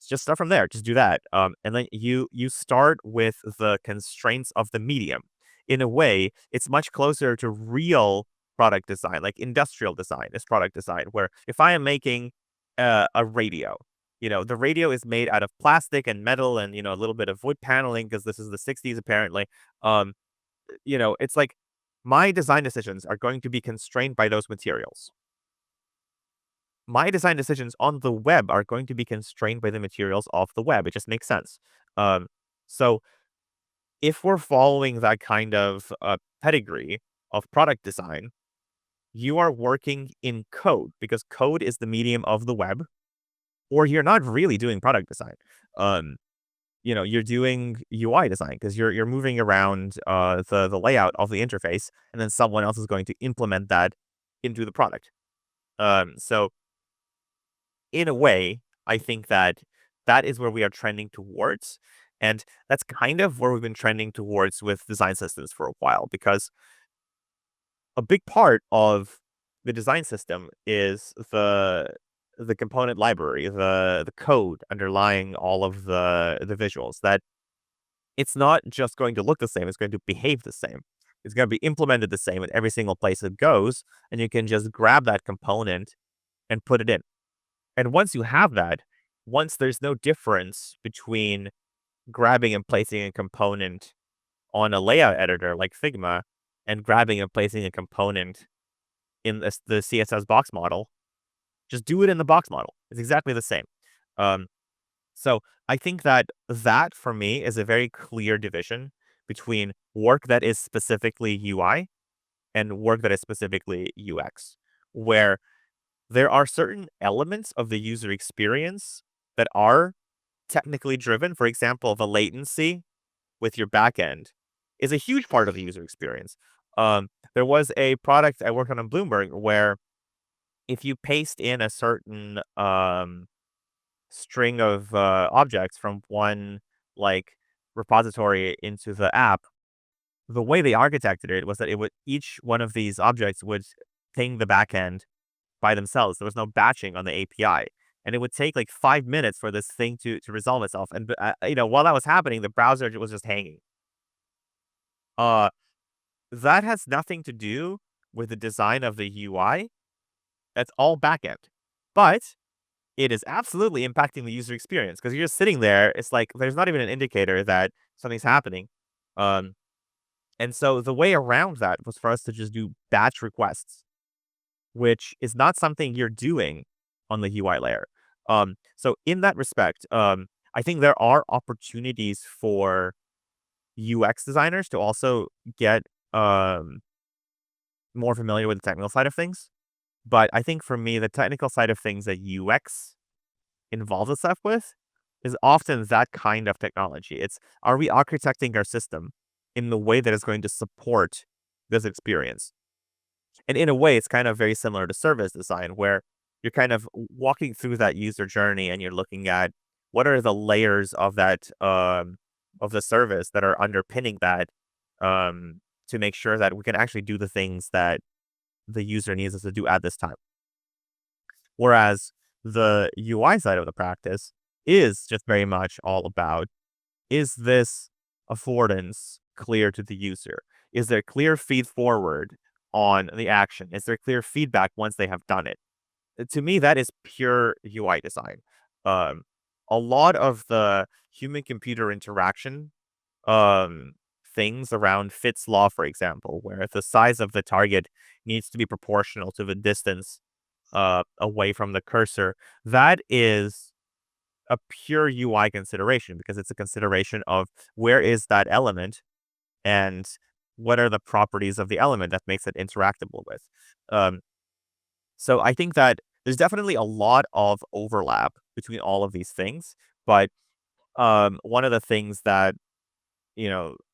Speaker 1: just start from there. Just do that. And then you start with the constraints of the medium. In a way, it's much closer to real product design, like industrial design is product design, where if I am making a radio, the radio is made out of plastic and metal and, a little bit of wood paneling because this is the 60s apparently. Um, it's like my design decisions are going to be constrained by those materials. My design decisions on the web are going to be constrained by the materials of the web. It just makes sense. Um, so if we're following that kind of pedigree of product design, you are working in code because code is the medium of the web, or you're not really doing product design. Um, you're doing UI design because you're moving around the layout of the interface, and then someone else is going to implement that into the product. So in a way, I think that that is where we are trending towards. And that's kind of where we've been trending towards with design systems for a while, because a big part of the design system is the component library, the code underlying all of the visuals. That it's not just going to look the same; it's going to behave the same. It's going to be implemented the same in every single place it goes, and you can just grab that component and put it in. And once you have that, once there's no difference between grabbing and placing a component on a layout editor like Figma and grabbing and placing a component in the CSS box model, just do it in the box model. It's exactly the same. Um, so I think that that for me is a very clear division between work that is specifically UI and work that is specifically UX, where there are certain elements of the user experience that are technically driven. For example, the latency with your backend is a huge part of the user experience. There was a product I worked on Bloomberg where if you paste in a certain string of objects from one like repository into the app, the way they architected it was that it would each one of these objects would ping the backend by themselves. There was no batching on the API. And it would take like 5 minutes for this thing to resolve itself. And while that was happening, the browser was just hanging. Uh, that has nothing to do with the design of the UI. That's all backend. But it is absolutely impacting the user experience because you're just sitting there. It's like there's not even an indicator that something's happening. Um, and so the way around that was for us to just do batch requests, which is not something you're doing on the UI layer. So in that respect, I think there are opportunities for UX designers to also get um, more familiar with the technical side of things. But I think for me, the technical side of things that UX involves itself with is often that kind of technology. It's, are we architecting our system in the way that is going to support this experience? And in a way, it's kind of very similar to service design, where you're kind of walking through that user journey and you're looking at what are the layers of that of the service that are underpinning that to make sure that we can actually do the things that the user needs us to do at this time. Whereas the UI side of the practice is just very much all about, is this affordance clear to the user? Is there clear feed forward on the action? Is there clear feedback once they have done it? To me, that is pure UI design. Um, a lot of the human computer interaction um, things around Fitts law, for example, where the size of the target needs to be proportional to the distance away from the cursor, that is a pure UI consideration because it's a consideration of where is that element and what are the properties of the element that makes it interactable with. Um, so I think that there's definitely a lot of overlap between all of these things, but one of the things that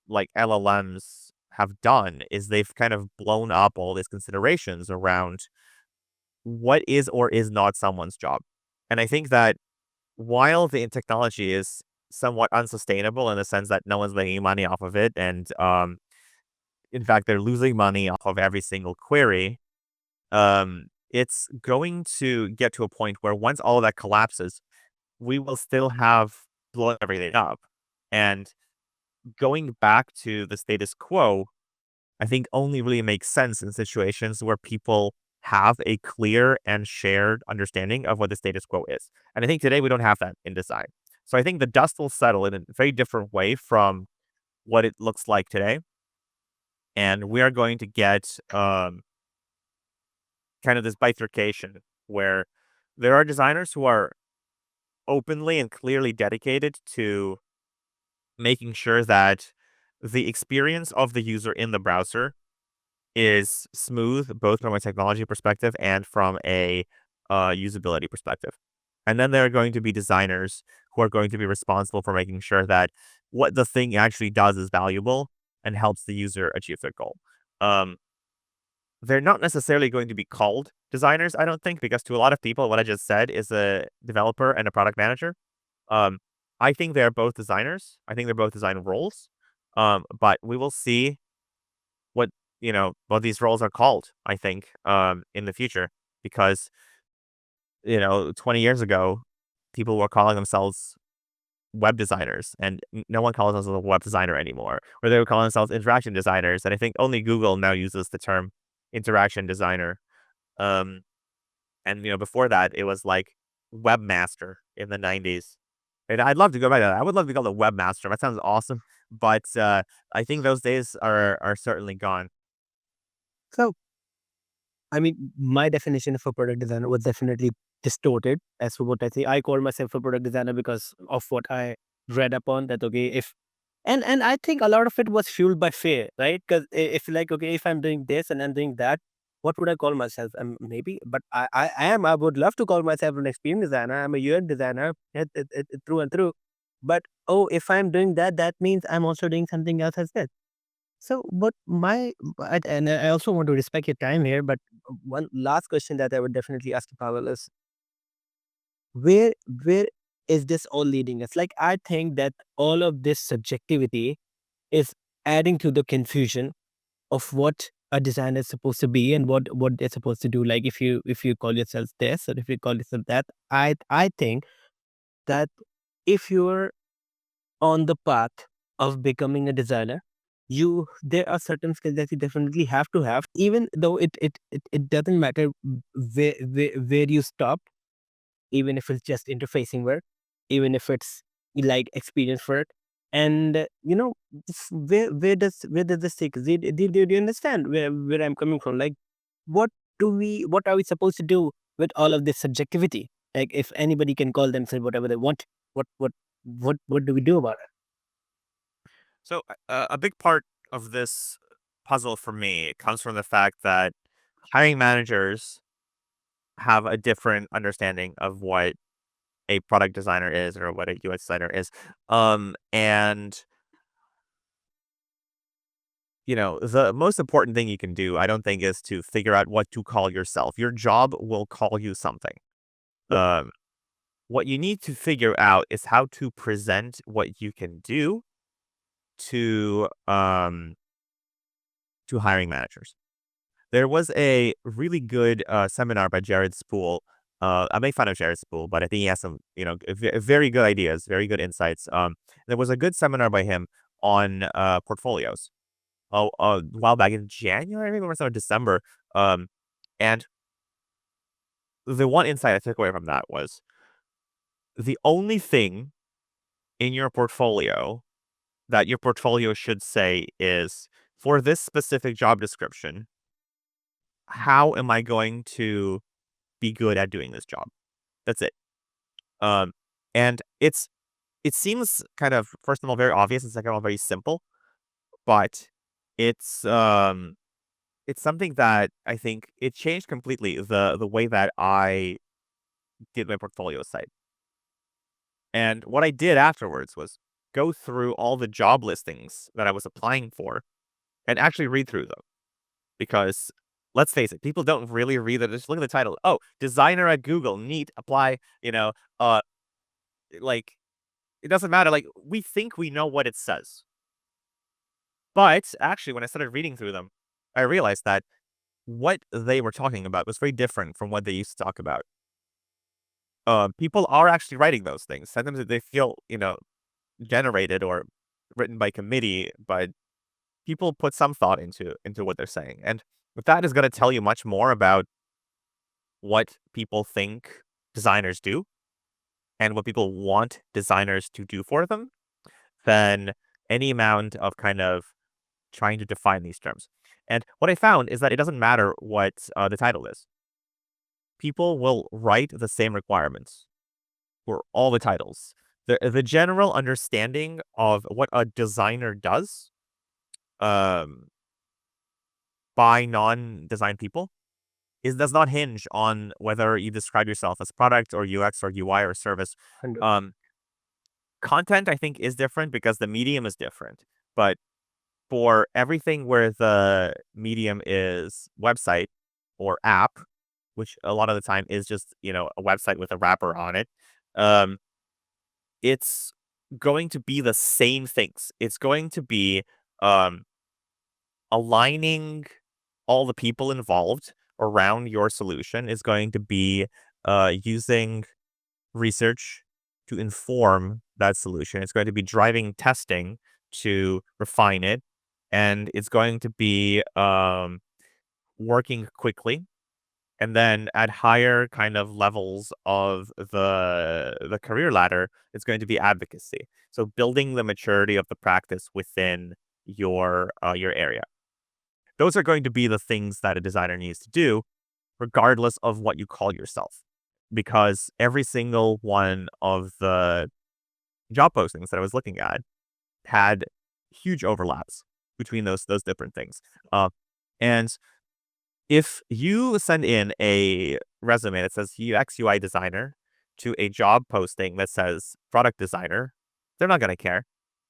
Speaker 1: like LLMs have done is they've kind of blown up all these considerations around what is or is not someone's job. And I think that while the technology is somewhat unsustainable in the sense that no one's making money off of it, and in fact they're losing money off of every single query, it's going to get to a point where once all of that collapses, we will still have blown everything up. And going back to the status quo, I think only really makes sense in situations where people have a clear and shared understanding of what the status quo is. And I think today we don't have that in design. So I think the dust will settle in a very different way from what it looks like today. And we are going to get kind of this bifurcation where there are designers who are openly and clearly dedicated to making sure that the experience of the user in the browser is smooth, both from a technology perspective and from a usability perspective. And then there are going to be designers who are going to be responsible for making sure that what the thing actually does is valuable and helps the user achieve their goal. Um, they're not necessarily going to be called designers, I don't think, because to a lot of people, what I just said is a developer and a product manager. Um, I think they're both designers. I think they're both design roles. But we will see what what these roles are called, I think, in the future. Because 20 years ago, people were calling themselves web designers, and no one calls themselves a web designer anymore. Or they were calling themselves interaction designers, and I think only Google now uses the term interaction designer. Um, and before that, it was like webmaster in the 90s. And I'd love to go back to that. I would love to be called a webmaster. That sounds awesome. But I think those days are certainly gone.
Speaker 3: So, I mean, my definition of a product designer was definitely distorted as for what I think. I call myself a product designer because of what I read upon that, okay, if and I think a lot of it was fueled by fear, right? Because if like, okay, if I'm doing this and I'm doing that, what would I call myself? Maybe, but I would love to call myself an experience designer. I'm a UX designer, through and through. But oh, if I'm doing that, that means I'm also doing something else as well. So, and I also want to respect your time here, but one last question that I would definitely ask you, Pavel, is where is this all leading us? Like, I think that all of this subjectivity is adding to the confusion of what a designer is supposed to be and what they're supposed to do. Like, if you call yourself this or if you call yourself that, I think that if you're on the path of becoming a designer, there are certain skills that you definitely have to have, even though it doesn't matter where you stop, even if it's just interfacing work, even if it's like experience work. And where does this take us? Do you understand where I'm coming from? Like, what are we supposed to do with all of this subjectivity? Like, if anybody can call themselves whatever they want, what what what do we do about it?
Speaker 1: So a big part of this puzzle for me comes from the fact that hiring managers have a different understanding of what a product designer is or what a UX designer is. And the most important thing you can do, I don't think, is to figure out what to call yourself. Your job will call you something.
Speaker 3: Yeah,
Speaker 1: Um, what you need to figure out is how to present what you can do to hiring managers. There was a really good seminar by Jared Spool. I make fun of Jared Spool, but I think he has some, very good ideas, very good insights. There was a good seminar by him on portfolios. A while back in January, maybe or December. Um, and the one insight I took away from that was the only thing in your portfolio that your portfolio should say is, for this specific job description, how am I going to be good at doing this job? That's it. Um, and it seems kind of, first of all, very obvious, and second of all, very simple, but it's it's something that I think it changed completely the way that I did my portfolio site. And what I did afterwards was go through all the job listings that I was applying for and actually read through them. Because let's face it, people don't really read it. Just look at the title. Oh, designer at Google, neat, apply, like it doesn't matter. Like, we think we know what it says. But actually, when I started reading through them, I realized that what they were talking about was very different from what they used to talk about. People are actually writing those things. Sometimes they feel, generated or written by committee, but people put some thought into what they're saying. And that is going to tell you much more about what people think designers do and what people want designers to do for them than any amount of kind of trying to define these terms. And what I found is that it doesn't matter what the title is. People will write the same requirements for all the titles. The general understanding of what a designer does, um, by non-design people, does not hinge on whether you describe yourself as product or UX or UI or service.
Speaker 3: 100.
Speaker 1: Um, Content, I think, is different because the medium is different. But for everything where the medium is website or app, which a lot of the time is just, a website with a wrapper on it, um, it's going to be the same things. It's going to be um, aligning all the people involved around your solution is going to be using research to inform that solution. It's going to be driving testing to refine it, and it's going to be working quickly. And then at higher kind of levels of the career ladder, it's going to be advocacy. So building the maturity of the practice within your area. Those are going to be the things that a designer needs to do, regardless of what you call yourself. Because every single one of the job postings that I was looking at had huge overlaps between those different things. And if you send in a resume that says UX UI designer to a job posting that says product designer, they're not going to care.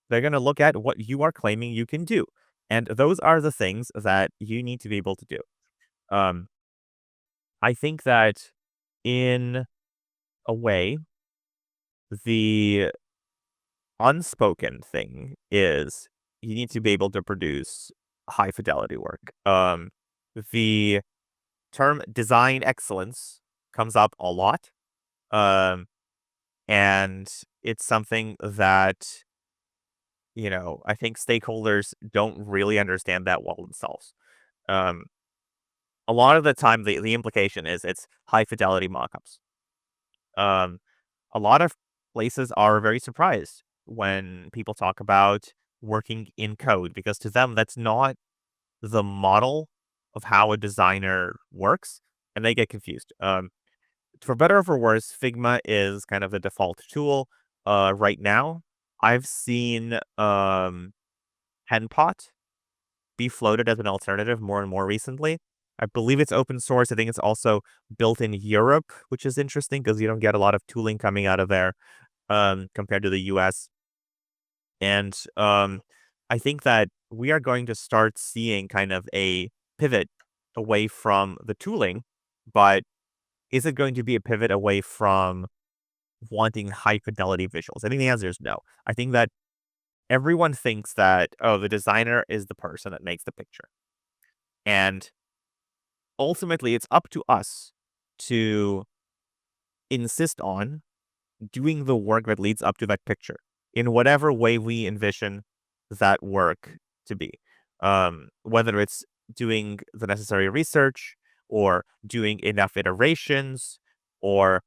Speaker 1: They're going to look at what you are claiming you can do. And those are the things that you need to be able to do. Um, I think that in a way, the unspoken thing is you need to be able to produce high fidelity work. The term design excellence comes up a lot. Um, and it's something that, I think stakeholders don't really understand that well themselves. Um, a lot of the time, the implication is it's high fidelity mockups. Um, a lot of places are very surprised when people talk about working in code because to them, that's not the model of how a designer works, and they get confused. For better or for worse, Figma is kind of the default tool right now. I've seen Henpot be floated as an alternative more and more recently. I believe it's open source. I think it's also built in Europe, which is interesting because you don't get a lot of tooling coming out of there compared to the US. And I think that we are going to start seeing kind of a pivot away from the tooling, but is it going to be a pivot away from wanting high fidelity visuals? I think the answer is no. I think that everyone thinks that, oh, the designer is the person that makes the picture. And ultimately, it's up to us to insist on doing the work that leads up to that picture in whatever way we envision that work to be. Whether it's doing the necessary research or doing enough iterations or,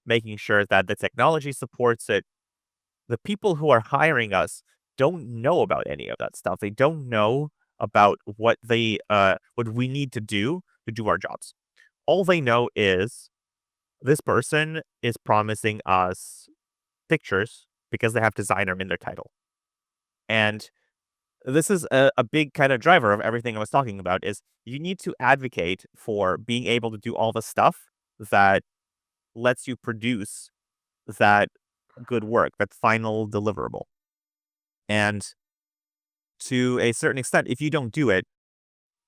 Speaker 1: making sure that the technology supports it. The people who are hiring us don't know about any of that stuff. They don't know about what we need to do our jobs. All they know is this person is promising us pictures because they have designer in their title. And this is a big kind of driver of everything I was talking about is you need to advocate for being able to do all the stuff that lets you produce that good work, that final deliverable. And to a certain extent, if you don't do it,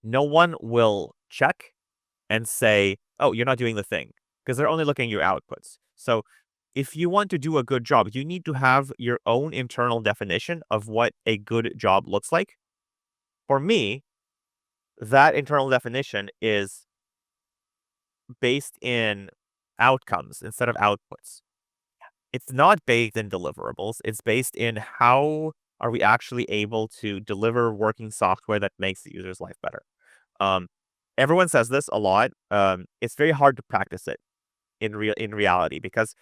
Speaker 1: no one will check and say, oh, you're not doing the thing because they're only looking at your outputs. So if you want to do a good job, you need to have your own internal definition of what a good job looks like. For me, that internal definition is based in outcomes instead of outputs. It's not based in deliverables. It's based in how are we actually able to deliver working software that makes the user's life better. Um, Everyone says this a lot. It's very hard to practice it in reality because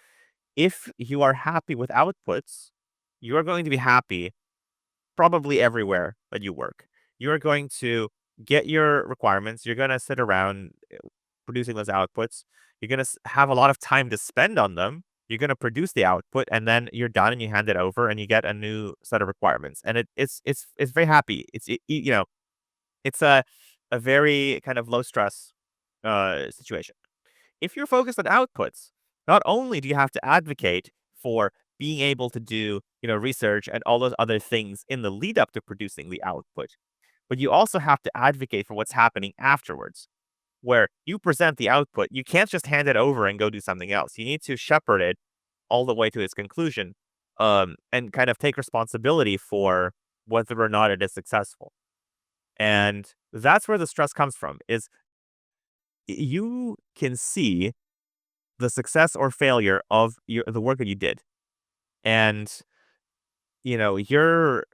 Speaker 1: if you are happy with outputs, you are going to be happy probably everywhere that you work. You are going to get your requirements. You're going to sit around producing those outputs. You're going to have a lot of time to spend on them. You're going to produce the output, and then you're done, and you hand it over, and you get a new set of requirements. And it's very happy. It's a very kind of low stress situation. If you're focused on outputs, not only do you have to advocate for being able to do, research and all those other things in the lead up to producing the output, but you also have to advocate for what's happening afterwards, where you present the output. You can't just hand it over and go do something else. You need to shepherd it all the way to its conclusion, and kind of take responsibility for whether or not it is successful. And that's where the stress comes from, is you can see the success or failure of the work that you did. And, you're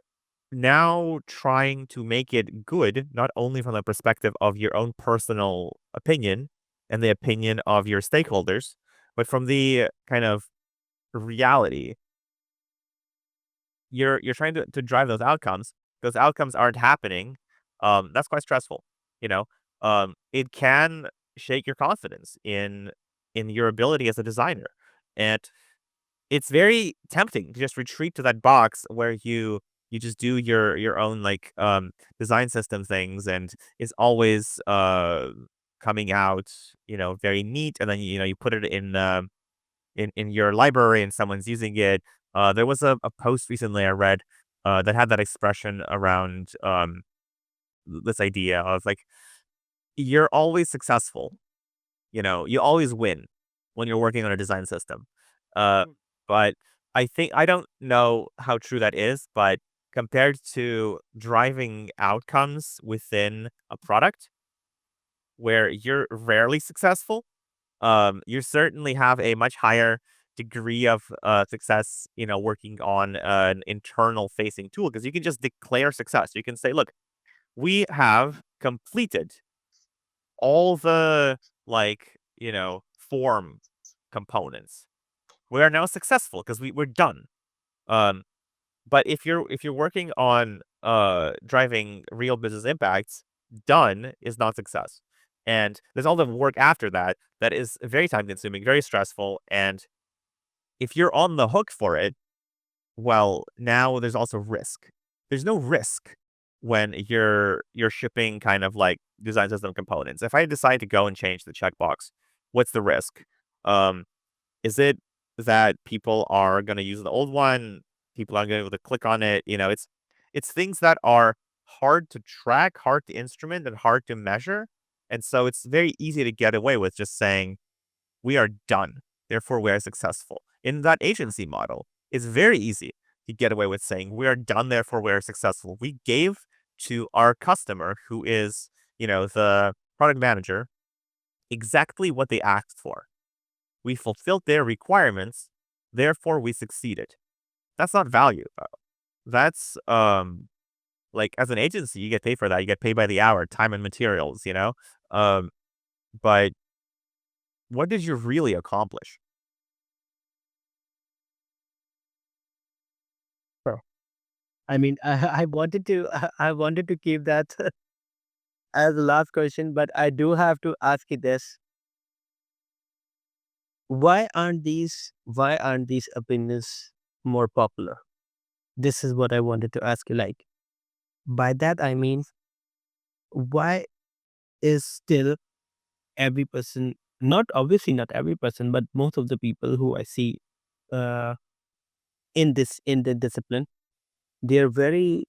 Speaker 1: now trying to make it good, not only from the perspective of your own personal opinion and the opinion of your stakeholders, but from the kind of reality. You're trying to drive those outcomes. Those outcomes aren't happening. That's quite stressful. You know, it can shake your confidence in your ability as a designer, and it's very tempting to just retreat to that box where you just do your own like design system things, and it's always coming out very neat, and then you put it in your library and someone's using it. There was a post recently I read that had that expression around this idea of like you're always successful. You always win when you're working on a design system. Uh, but I don't know how true that is, but compared to driving outcomes within a product where you're rarely successful, you certainly have a much higher degree of success, working on an internal facing tool, because you can just declare success. You can say, look, we have completed all the like, form components. We are now successful because we're done. Um, but if you're working on driving real business impacts, done is not success. And there's all the work after that that is very time consuming, very stressful. And if you're on the hook for it, well, now there's also risk. There's no risk when you're shipping kind of like design system components. If I decide to go and change the checkbox, what's the risk? Um, is it that people are going to use the old one? People aren't going to be able to click on it. It's things that are hard to track, hard to instrument, and hard to measure. And so it's very easy to get away with just saying we are done. Therefore, we are successful. In that agency model, it's very easy to get away with saying we are done. Therefore, we are successful. We gave to our customer, who is the product manager, exactly what they asked for. We fulfilled their requirements, therefore we succeeded. That's not value, though. That's like as an agency, you get paid for that. You get paid by the hour, time and materials. Um, but what did you really accomplish?
Speaker 3: Bro. I mean, I wanted to keep that as the last question, but I do have to ask you this: why aren't these opinions more popular? This is what I wanted to ask you. Like, by that I mean, why is still every person, not obviously not every person, but most of the people who I see uh, in the discipline, they're very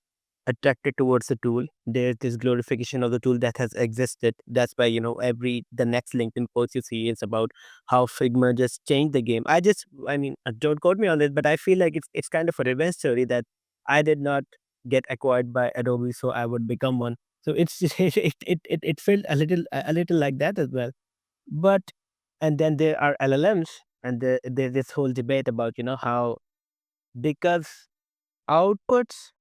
Speaker 3: attracted towards the tool. There's this glorification of the tool that has existed. That's why every the next LinkedIn post you see is about how Figma just changed the game. I mean, don't quote me on this, but I feel like it's kind of a revenge story that I did not get acquired by Adobe, so I would become one. So it's just, it felt a little like that as well. But and then there are LLMs, and there's this whole debate about how, because outputs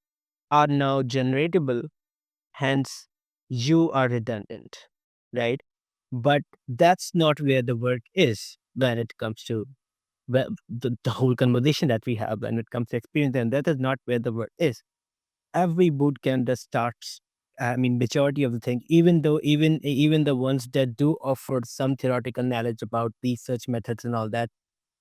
Speaker 3: are now generatable, hence you are redundant, right? But that's not where the work is when it comes to the whole conversation that we have when it comes to experience, and that is not where the work is. Every boot camp that starts, I mean, majority of the thing, even though even the ones that do offer some theoretical knowledge about research methods and all that,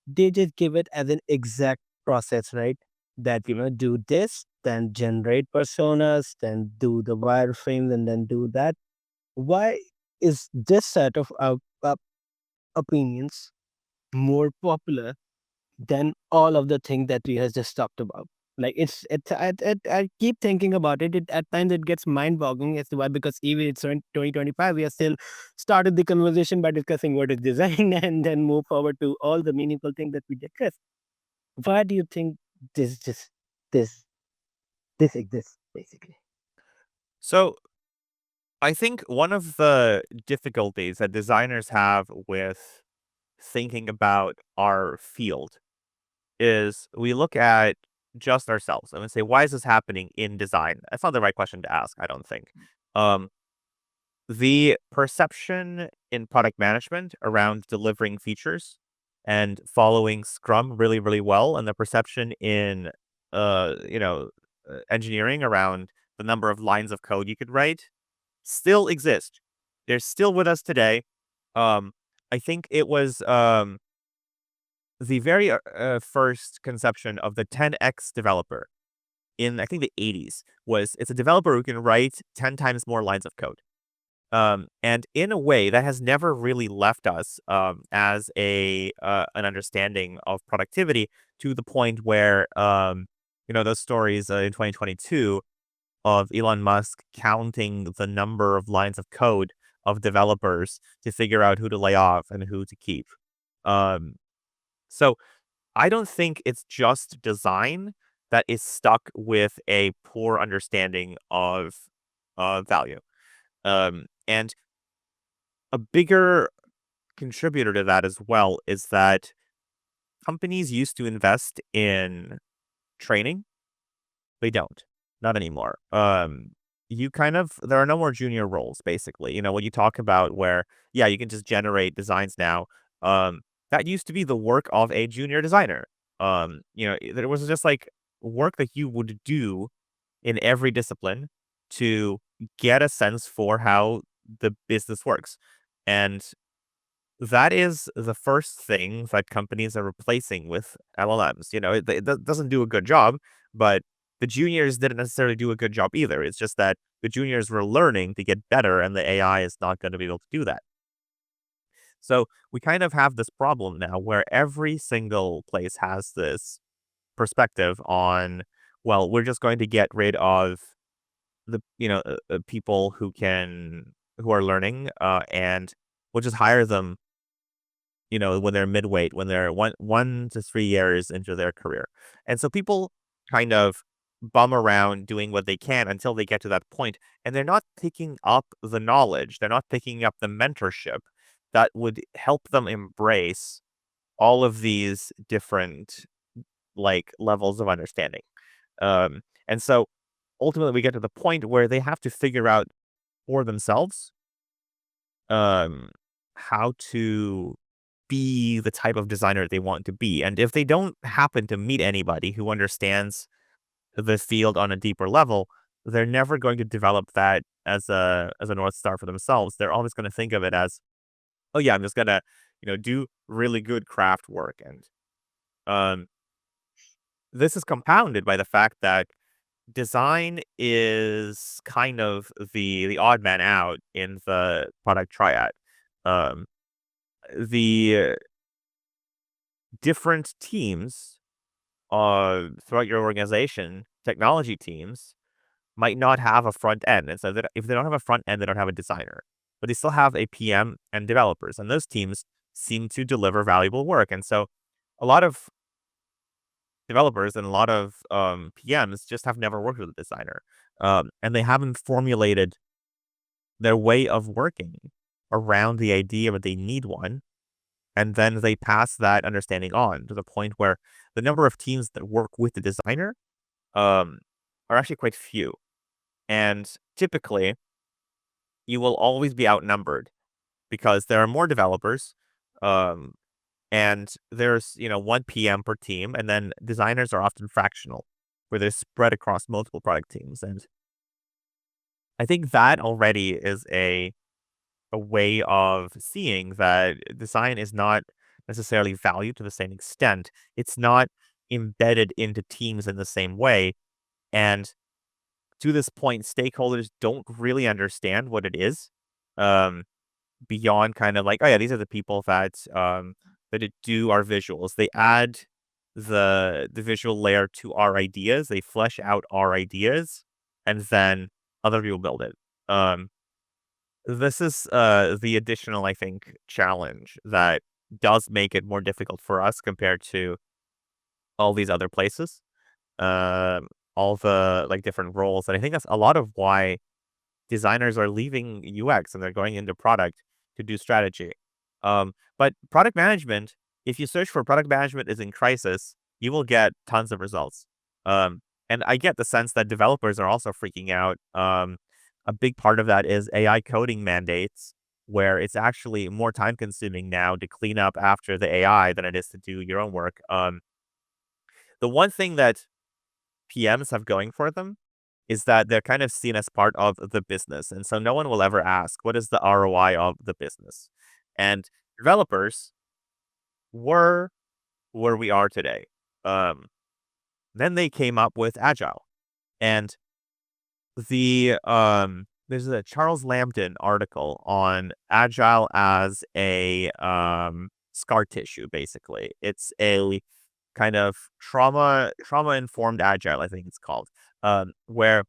Speaker 3: they just give it as an exact process, right? That do this, then generate personas, then do the wireframes, and then do that. Why is this set of opinions more popular than all of the things that we have just talked about? Like, I keep thinking about it. At times it gets mind boggling as to why, because even it's 2025, we are still started the conversation by discussing what is design and then move forward to all the meaningful things that we discussed. Why do you think this just this this exists basically?
Speaker 1: So I think one of the difficulties that designers have with thinking about our field is we look at just ourselves and we say, why is this happening in design? That's not the right question to ask, I don't think. Um, the perception in product management around delivering features and following Scrum really, really well, and the perception in, engineering around the number of lines of code you could write still exist. They're still with us today. Um, I think it was the very first conception of the 10x developer in I think the 80s was it's a developer who can write 10 times more lines of code. And in a way that has never really left us as a an understanding of productivity to the point where those stories in 2022 of Elon Musk counting the number of lines of code of developers to figure out who to lay off and who to keep. Um, so I don't think it's just design that is stuck with a poor understanding of value. And a bigger contributor to that as well is that companies used to invest in training. They don't. Not anymore. You kind of there are no more junior roles, basically. When you talk about where, yeah, you can just generate designs now. Um, that used to be the work of a junior designer. There was just like work that you would do in every discipline to get a sense for how the business works. And that is the first thing that companies are replacing with LLMs. It doesn't do a good job, but the juniors didn't necessarily do a good job either. It's just that the juniors were learning to get better, and the AI is not going to be able to do that. So we kind of have this problem now where every single place has this perspective on, well, we're just going to get rid of the people who are learning, and we'll just hire them when they're midweight, when they're 1 to 3 years into their career. And so people kind of bum around doing what they can until they get to that point, and they're not picking up the knowledge. They're not picking up the mentorship that would help them embrace all of these different like levels of understanding. And so ultimately we get to the point where they have to figure out for themselves um, how to be the type of designer they want to be. And if they don't happen to meet anybody who understands the field on a deeper level, they're never going to develop that as a north star for themselves. They're always going to think of it as, oh yeah, I'm just gonna do really good craft work. And um, this is compounded by the fact that design is kind of the odd man out in the product triad. Um, the different teams throughout your organization, technology teams, might not have a front end. And so that if they don't have a front end, they don't have a designer, but they still have a PM and developers. And those teams seem to deliver valuable work. And so a lot of developers and a lot of PMs just have never worked with a designer. And they haven't formulated their way of working around the idea that they need one. And then they pass that understanding on to the point where the number of teams that work with the designer um, are actually quite few. And typically, you will always be outnumbered because there are more developers, um, and there's one PM per team, and then designers are often fractional, where they're spread across multiple product teams. And I think that already is a way of seeing that design is not necessarily valued to the same extent. It's not embedded into teams in the same way. And to this point, stakeholders don't really understand what it is, um, beyond kind of like, oh yeah, these are the people that do our visuals. They add the visual layer to our ideas. They flesh out our ideas, and then other people build it. Um, this is the additional, I think, challenge that does make it more difficult for us compared to all these other places, all the like different roles. And I think that's a lot of why designers are leaving UX and they're going into product to do strategy. But product management, if you search for product management is in crisis, you will get tons of results. Um, and I get the sense that developers are also freaking out. A big part of that is AI coding mandates, where it's actually more time consuming now to clean up after the AI than it is to do your own work. The one thing that PMs have going for them is that they're kind of seen as part of the business. And so no one will ever ask, what is the ROI of the business? And developers were where we are today. Um, then they came up with Agile. And there's a Charles Lambton article on Agile as a scar tissue, basically. It's a kind of trauma informed Agile, I think it's called, where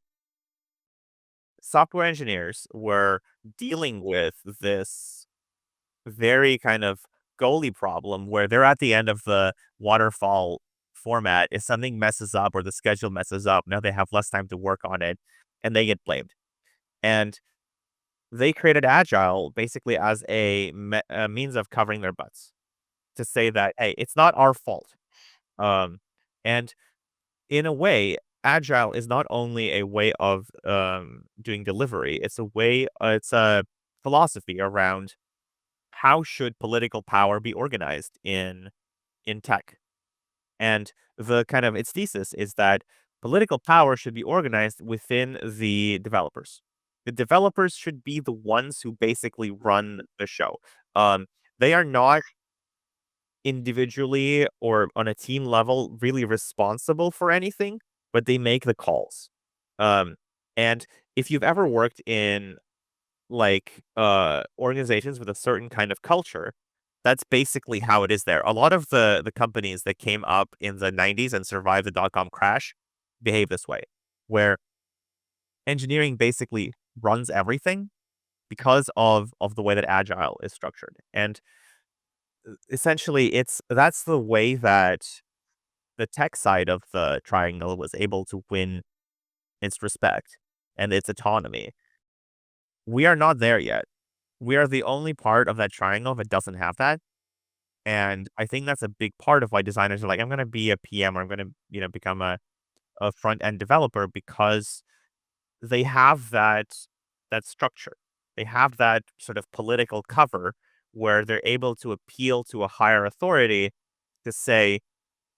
Speaker 1: software engineers were dealing with this very kind of goalie problem where they're at the end of the waterfall format. If something messes up or the schedule messes up, now they have less time to work on it and they get blamed. And they created Agile basically as a means of covering their butts to say that, hey, it's not our fault. Um, and in a way, Agile is not only a way of doing delivery, it's a philosophy around how should political power be organized in tech. And the kind of its thesis is that political power should be organized within the developers. The developers should be the ones who basically run the show. Um, they are not individually or on a team level really responsible for anything, but they make the calls. Um, and if you've ever worked in like organizations with a certain kind of culture, that's basically how it is there. A lot of the companies that came up in the 90s and survived the dot-com crash behave this way, where engineering basically runs everything because of the way that agile is structured. And essentially that's the way that the tech side of the triangle was able to win its respect and its autonomy. We are not there yet. We are the only part of that triangle that doesn't have that. And I think that's a big part of why designers are like, I'm going to be a PM or I'm going to, become a front end developer because they have that structure. They have that sort of political cover where they're able to appeal to a higher authority to say,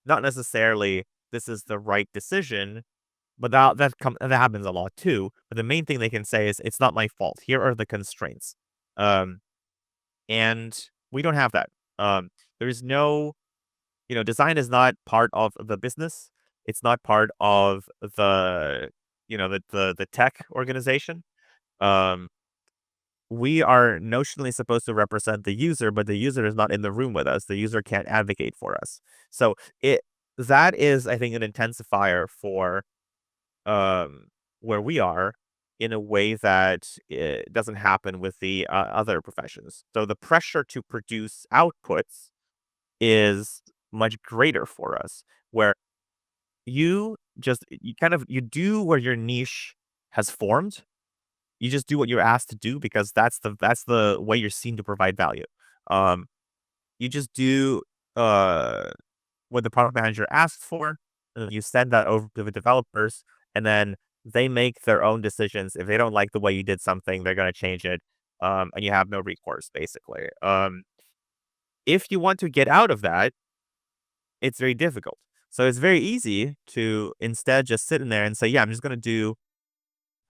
Speaker 1: not necessarily this is the right decision, but that happens a lot too. But the main thing they can say is it's not my fault. Here are the constraints. Um, and we don't have that. There's no, design is not part of the business. It's not part of the tech organization. Um, we are notionally supposed to represent the user, but the user is not in the room with us. The user can't advocate for us. So that is, I think, an intensifier for um, where we are in a way that it doesn't happen with the other professions. So the pressure to produce outputs is much greater for us, where you do where your niche has formed. You just do what you're asked to do because that's the way you're seen to provide value. Um, you just do uh what the product manager asks for, and then you send that over to the developers, and then they make their own decisions. If they don't like the way you did something, they're going to change it, and you have no recourse, basically. If you want to get out of that, it's very difficult. So it's very easy to instead just sit in there and say, yeah, I'm just going to do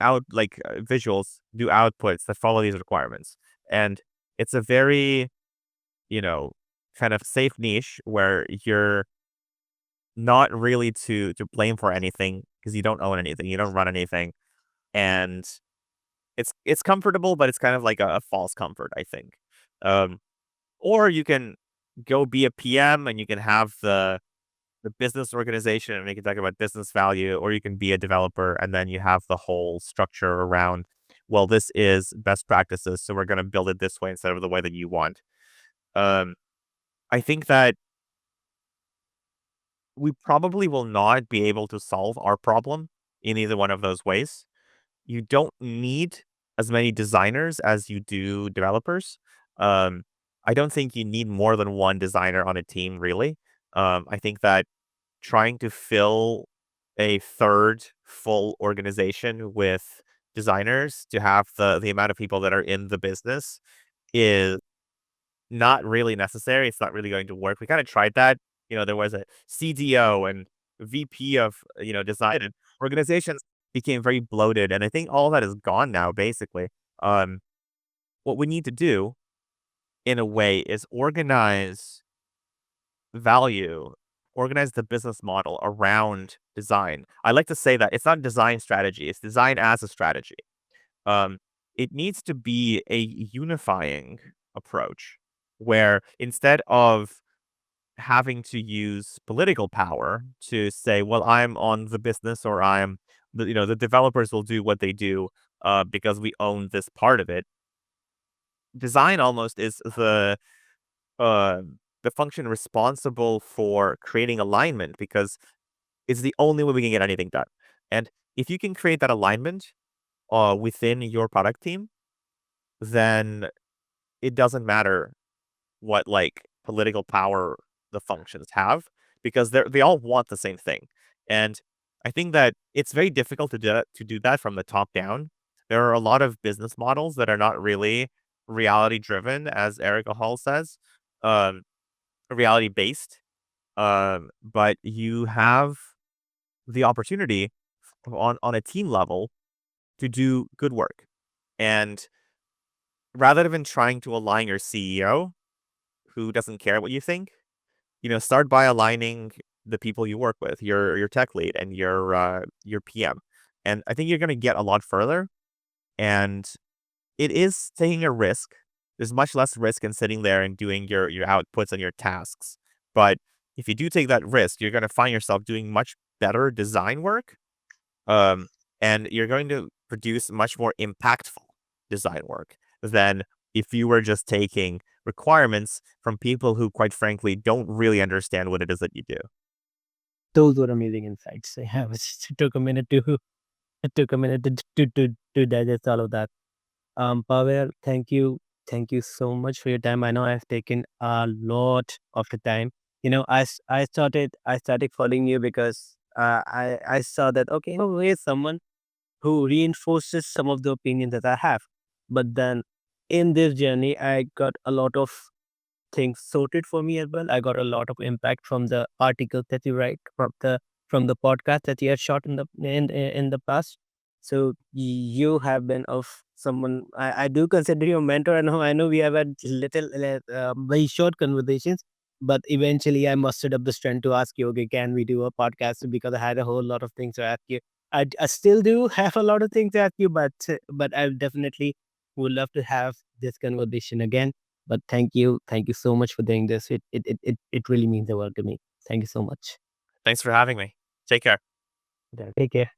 Speaker 1: visuals, do outputs that follow these requirements. And it's a very, you know, kind of safe niche where you're not really to blame for anything because you don't own anything, you don't run anything, and it's comfortable, but it's kind of like a false comfort, I think. Um, or you can go be a PM and you can have the business organization and we can talk about business value, or you can be a developer and then you have the whole structure around, well, this is best practices, so we're going to build it this way instead of the way that you want. Um, I think that we probably will not be able to solve our problem in either one of those ways. You don't need as many designers as you do developers. Um, I don't think you need more than one designer on a team, really. I think that trying to fill a third full organization with designers to have the amount of people that are in the business is not really necessary. It's not really going to work. We kind of tried that. There was a CDO and VP of, design, and organizations became very bloated. And I think all that is gone now, basically. Um, what we need to do in a way is value, organize the business model around design. I like to say that it's not design strategy, it's design as a strategy. Um, it needs to be a unifying approach where instead of having to use political power to say, well, I'm on the business or the developers will do what they do because we own this part of it. Design almost is uh, the function responsible for creating alignment because it's the only way we can get anything done. And if you can create that alignment within your product team, then it doesn't matter what like political power the functions have because they all want the same thing. And I think that it's very difficult to do that from the top down. There are a lot of business models that are not really reality driven, as Erica Hall says, um, reality based. But you have the opportunity on a team level to do good work. And rather than trying to align your CEO, who doesn't care what you think, start by aligning the people you work with, your tech lead and your PM. And I think you're going to get a lot further. And it is taking a risk. There's much less risk in sitting there and doing your outputs and your tasks. But if you do take that risk, you're going to find yourself doing much better design work. Um, and you're going to produce much more impactful design work than if you were just taking requirements from people who, quite frankly, don't really understand what it is that you do.
Speaker 3: Those were amazing insights. Yeah, it took a minute to it took a minute to digest all of that. Pavel, thank you so much for your time. I know I've taken a lot of the time. I started following you because I saw that, okay, oh, here's someone who reinforces some of the opinions that I have. But then in this journey, I got a lot of things sorted for me as well. I got a lot of impact from the articles that you write, from the podcast that you had shot in the past. So you have been of someone I do consider you a mentor. I know we have had very short conversations, but eventually I mustered up the strength to ask you, okay, can we do a podcast? Because I had a whole lot of things to ask you. I still do have a lot of things to ask you, but I definitely would love to have this conversation again. But thank you so much for doing this. It really means the world to me. Thank you so much.
Speaker 1: Thanks for having me. Take care.
Speaker 3: Yeah, take care.